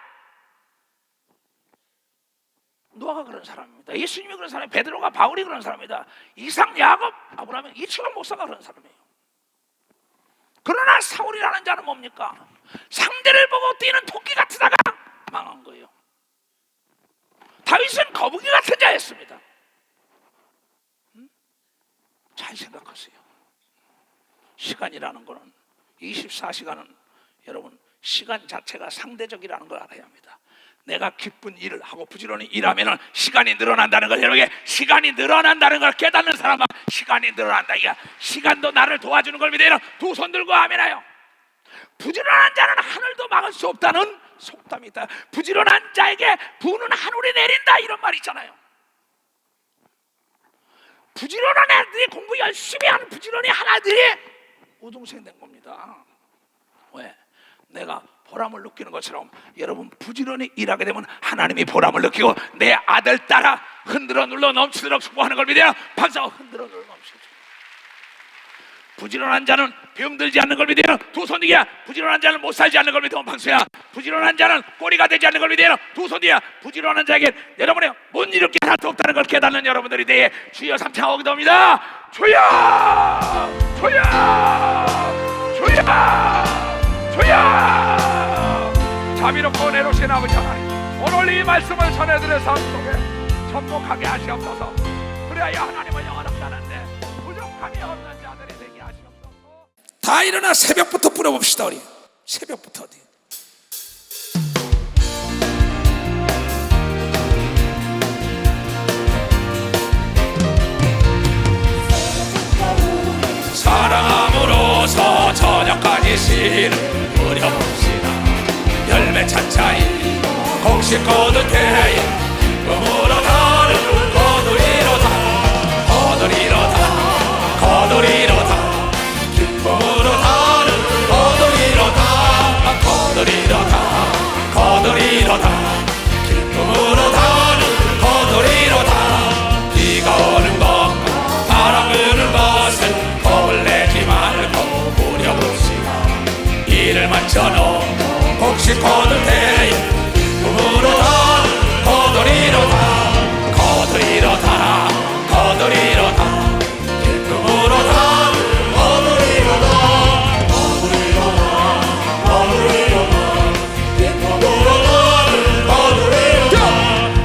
노아가 그런 사람입니다. 예수님이 그런 사람이에요. 베드로가, 바울이 그런 사람입니다. 이삭, 야곱, 아브라함, 이철원 목사가 그런 사람이에요. 그러나 사울이라는 자는 뭡니까? 상대를 보고 뛰는 토끼 같으다가 망한 거예요. 다윗은 거북이 같은 자였습니다. 잘 생각하세요. 시간이라는 거는 24시간은 여러분 시간 자체가 상대적이라는 걸 알아야 합니다. 내가 기쁜 일을 하고 부지런히 일하면 시간이 늘어난다는 걸, 여러분 시간이 늘어난다는 걸 깨닫는 사람은 시간이 늘어난다. 이게 시간도 나를 도와주는 걸 믿어요. 두 손 들고 아멘하여. 부지런한 자는 하늘도 막을 수 없다는 속담이 있다. 부지런한 자에게 부는 하늘이 내린다, 이런 말이 있잖아요. 부지런한 애들이, 공부 열심히 하는 부지런히 한 애들이 우등생 된 겁니다. 왜? 내가 보람을 느끼는 것처럼 여러분 부지런히 일하게 되면 하나님이 보람을 느끼고 내 아들 따라 흔들어 눌러 넘치도록 수고하는 걸 믿어요. 박수. 흔들어 눌러 넘치도록. 부지런한 자는 병들지 않는 걸 믿어요. 두 손 뒤야. 부지런한 자는 못 살지 않는 걸 믿어요. 박수야. 부지런한 자는 꼬리가 되지 않는 걸 믿어요. 두 손 뒤야. 부지런한 자에게 여러분의 못 이룰 게 하나도 없다는 걸 깨닫는 여러분들이 되에 주여 삼창하고 기도합니다. 주여, 주여, 주여, 주여. 자비롭고 은혜로우신 아버지 하나님, 오늘 이 말씀을 전해드릴 삶 속에 접목하게 하시옵소서. 그래야 하나님은 영원하지 않은데 부족함이 없는 자들이 되게 하시옵소서. 다 일어나 새벽부터 뿌려봅시다. 우리 새벽부터 어디 사랑함으로써 저녁까지 씨를 뿌려봅시다. 열매 차차이 곡식 거둘 때에 꿈으로 다른 거두리로다, 거두리로다, 거두리로다. 기쁨으로 다른 거두리로다, 거두리로다, 거두리로다. 기쁨으로 다른 거두리로다. 비가 오는 것과 바람 부는 것은 겁을 내지 말고 뿌려봅시다. 일을 마쳐놓고 곡식 거둘 때에 꿈으로다, 거두리로다, 거두리로다, 거두리로다. 기쁨으로다, 거두리로다, 거두리로다, 거두리로다. 기쁨으로다, 거두리로다.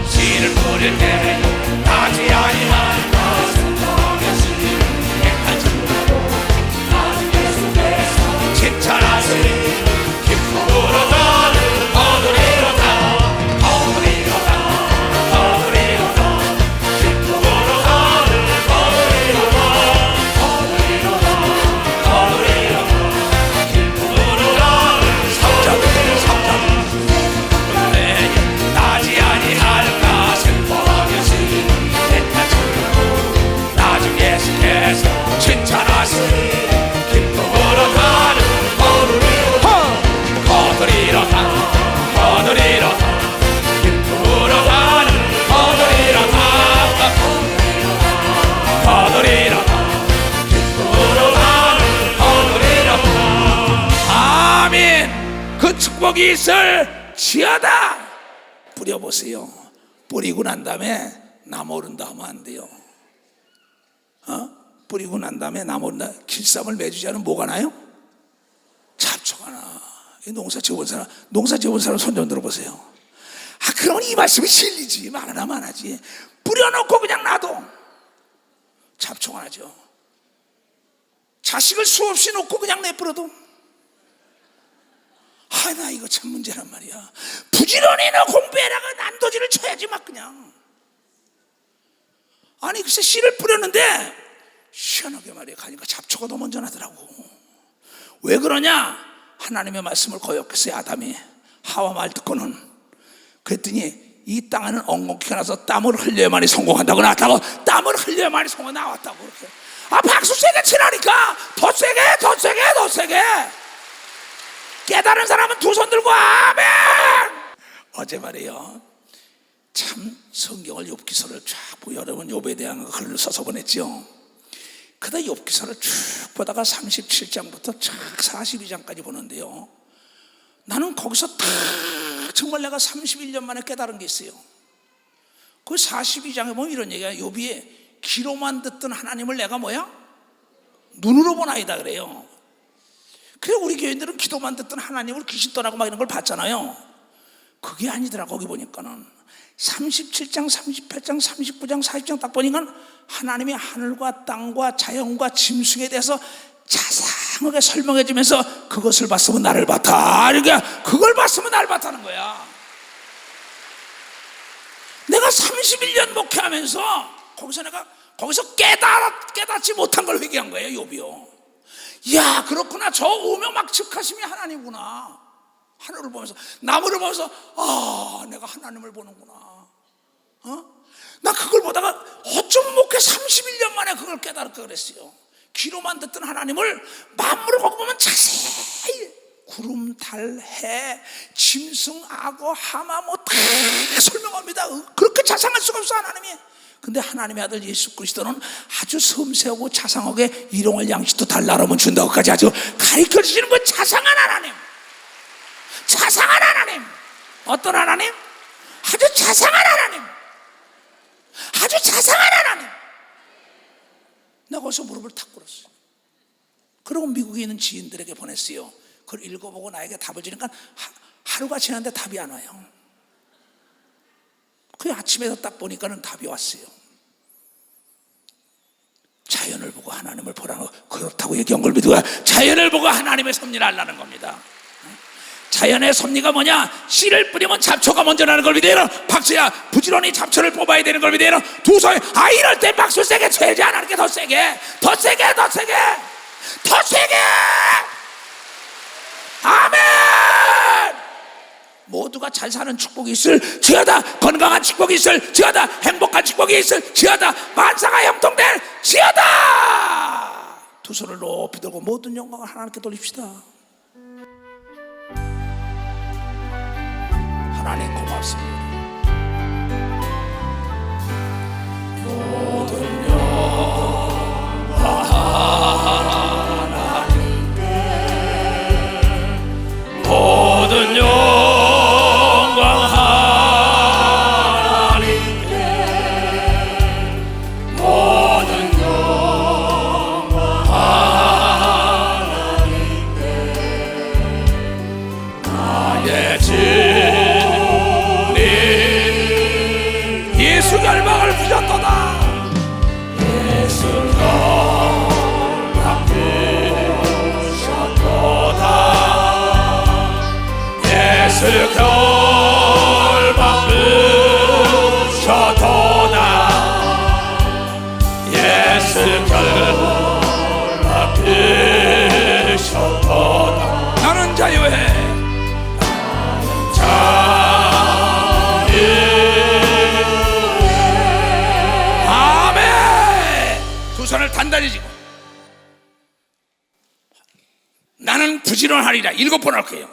씨를 뿌릴 때에 나지 아니한 것은 정하겠으니 깨끗한 증거로 나는 예수께서 칭찬하시니. 축복이 있을 지어다. 뿌려보세요. 뿌리고 난 다음에 나무 오른다 하면 안 돼요. 뿌리고 난 다음에 나무 오른다. 길쌈을 매주지 않으면 뭐가 나요? 잡초가 나. 농사 지어본 사람 손 좀 들어보세요. 그러면 이 말씀이 진리지. 말하나 만하지. 뿌려놓고 그냥 놔도 잡초가 나죠. 자식을 수없이 놓고 그냥 내버려도 나 이거 참 문제란 말이야. 부지런히 너 공부해라가 난도질을 쳐야지 막 그냥. 아니 글쎄 씨를 뿌렸는데 시원하게 말이야 가니까 잡초가 더 먼저 나더라고. 왜 그러냐? 하나님의 말씀을 거역했어요. 아담이 하와 말 듣고는. 그랬더니 이 땅에는 엉겅퀴가 나서 땀을 흘려야만이 성공한다고 나왔다고. 땀을 흘려야만이 성공 나왔다고. 그렇게. 박수 세게 치라니까. 더 세게, 더 세게, 더 세게. 깨달은 사람은 두 손 들고 아멘. 어제 말이에요. 참 성경을 욥기서를 쫙 보고 여러분 욥에 대한 글을 써서 보냈죠. 그다 욥기서를 쭉 보다가 37장부터 쫙 42장까지 보는데요. 나는 거기서 딱 정말 내가 31년 만에 깨달은 게 있어요. 그 42장에 보면 이런 얘기가 욥이 귀로만 듣던 하나님을 내가 뭐야? 눈으로 보나이다 그래요. 그래 우리 교인들은 기도만 듣던 하나님을 귀신 떠나고 막 이런 걸 봤잖아요. 그게 아니더라. 거기 보니까는 37장, 38장, 39장, 40장 딱 보니까 하나님이 하늘과 땅과 자연과 짐승에 대해서 자상하게 설명해 주면서 그것을 봤으면 나를 봤다. 그러니까 그걸 봤으면 나를 봤다는 거야. 내가 31년 목회하면서 거기서 깨닫지 못한 걸 회개한 거예요. 욥이요. 야, 그렇구나. 저 오명막측하심이 하나님구나. 하늘을 보면서, 나무를 보면서, 아, 내가 하나님을 보는구나. 나 그걸 보다가 어쩜 목회 31년 만에 그걸 깨달을까 그랬어요. 귀로만 듣던 하나님을 만물을 거기 보면 자세히 구름, 달, 해, 짐승, 악어, 하마 뭐 다 설명합니다. 그렇게 자상할 수가 없어 하나님이. 근데 하나님의 아들 예수 그리스도는 아주 섬세하고 자상하게 일용할 양식도 달라라면 준다고까지 아주 가르쳐 주시는 그 자상한 하나님. 자상한 하나님. 어떤 하나님? 아주 자상한 하나님. 아주 자상한 하나님. 내가 거기서 무릎을 탁 꿇었어요. 그리고 미국에 있는 지인들에게 보냈어요. 그걸 읽어보고 나에게 답을 주니까 하루가 지났는데 답이 안 와요. 그 아침에 딱 보니까는 답이 왔어요. 자연을 보고 하나님을 보라는 거, 그렇다고 얘기한 걸 믿어야 자연을 보고 하나님의 섭리를 알라는 겁니다. 자연의 섭리가 뭐냐? 씨를 뿌리면 잡초가 먼저 나는 걸 믿어요. 박수야, 부지런히 잡초를 뽑아야 되는 걸 믿어요. 두 손에, 아, 이럴 때 박수 세게 쳐야지. 안 하는 게 더 세게, 더 세게, 더 세게, 더 세게. 아멘. 모두가 잘 사는 축복이 있을 지어다. 건강한 축복이 있을 지어다. 행복한 축복이 있을 지어다. 만사가 형통될 지어다. 두 손을 높이 들고 모든 영광을 하나님께 돌립시다. 하나님 고맙습니다. 모든 영광 하나님께, 모든 영광 하나님께, 모든 영광 하나님께, 나의 주 예수 결박을 부셨도다. 예수 결박 부셨도다. 예수 결박 부셨도다. 예수 결박 부셨도다. 나는 자유해. 손을 단단히 쥐고 나는 부지런하리라. 7번 할 거예요.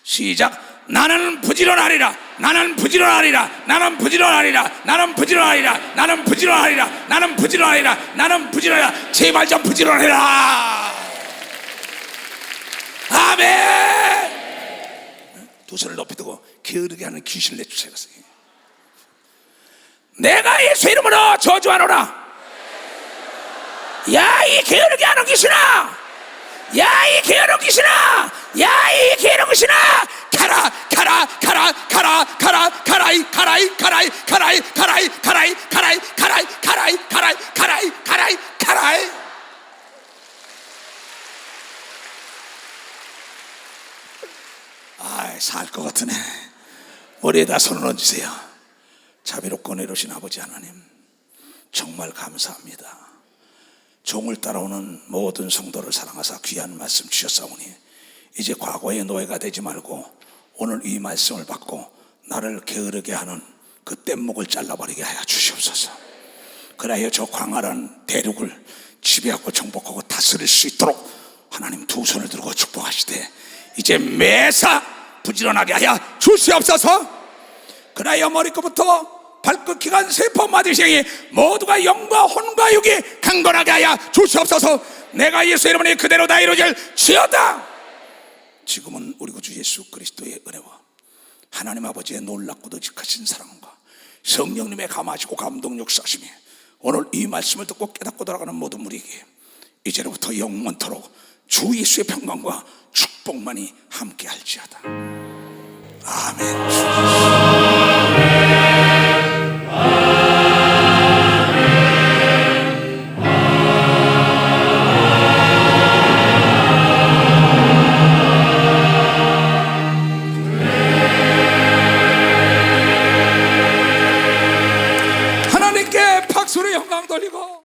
시작. 나는 부지런하리라. 나는 부지런하리라. 나는 부지런하리라. 나는 부지런하리라. 나는 부지런하리라. 나는 부지런하리라. 나는 부지런하리라. 제발 좀 부지런해라. 아멘. 두 손을 높이 두고 게으르게 하는 귀신을 내쫓아요. 내가 예수 이름으로 저주하노라. 야, 이 게으르게 하는 귀신아! 야, 이 게으른 귀신아! 야, 이 게으른 귀신아! 가라, 가라, 가라, 가라, 가라, 가라이, 가라이, 가라이, 가라이, 가라이, 가라이, 가라이, 가라이, 가라이, 가라이, 가라이, 가라이, 가라이. 아, 살 것 같으네. 머리에다 손을 얹으세요. 자비롭고 내로신 아버지 하나님, 정말 감사합니다. 종을 따라오는 모든 성도를 사랑하사 귀한 말씀 주셨사오니 이제 과거의 노예가 되지 말고 오늘 이 말씀을 받고 나를 게으르게 하는 그 뗏목을 잘라버리게 하여 주시옵소서. 그래야 저 광활한 대륙을 지배하고 정복하고 다스릴 수 있도록 하나님 두 손을 들고 축복하시되 이제 매사 부지런하게 하여 주시옵소서. 그나여 머리끝부터 발끝 기간 세포 마디생이 모두가 영과 혼과 육이 강건하게 하여 주시옵소서. 내가 예수 이름으로 그대로 다 이루어질지어다. 지금은 우리 구주 예수 그리스도의 은혜와 하나님 아버지의 놀랍고도 직하신 사랑과 성령님의 감하시고 감동 역사하심이 오늘 이 말씀을 듣고 깨닫고 돌아가는 모든 우리에게 이제로부터 영원토록 주 예수의 평강과 축복만이 함께할지어다. 아멘.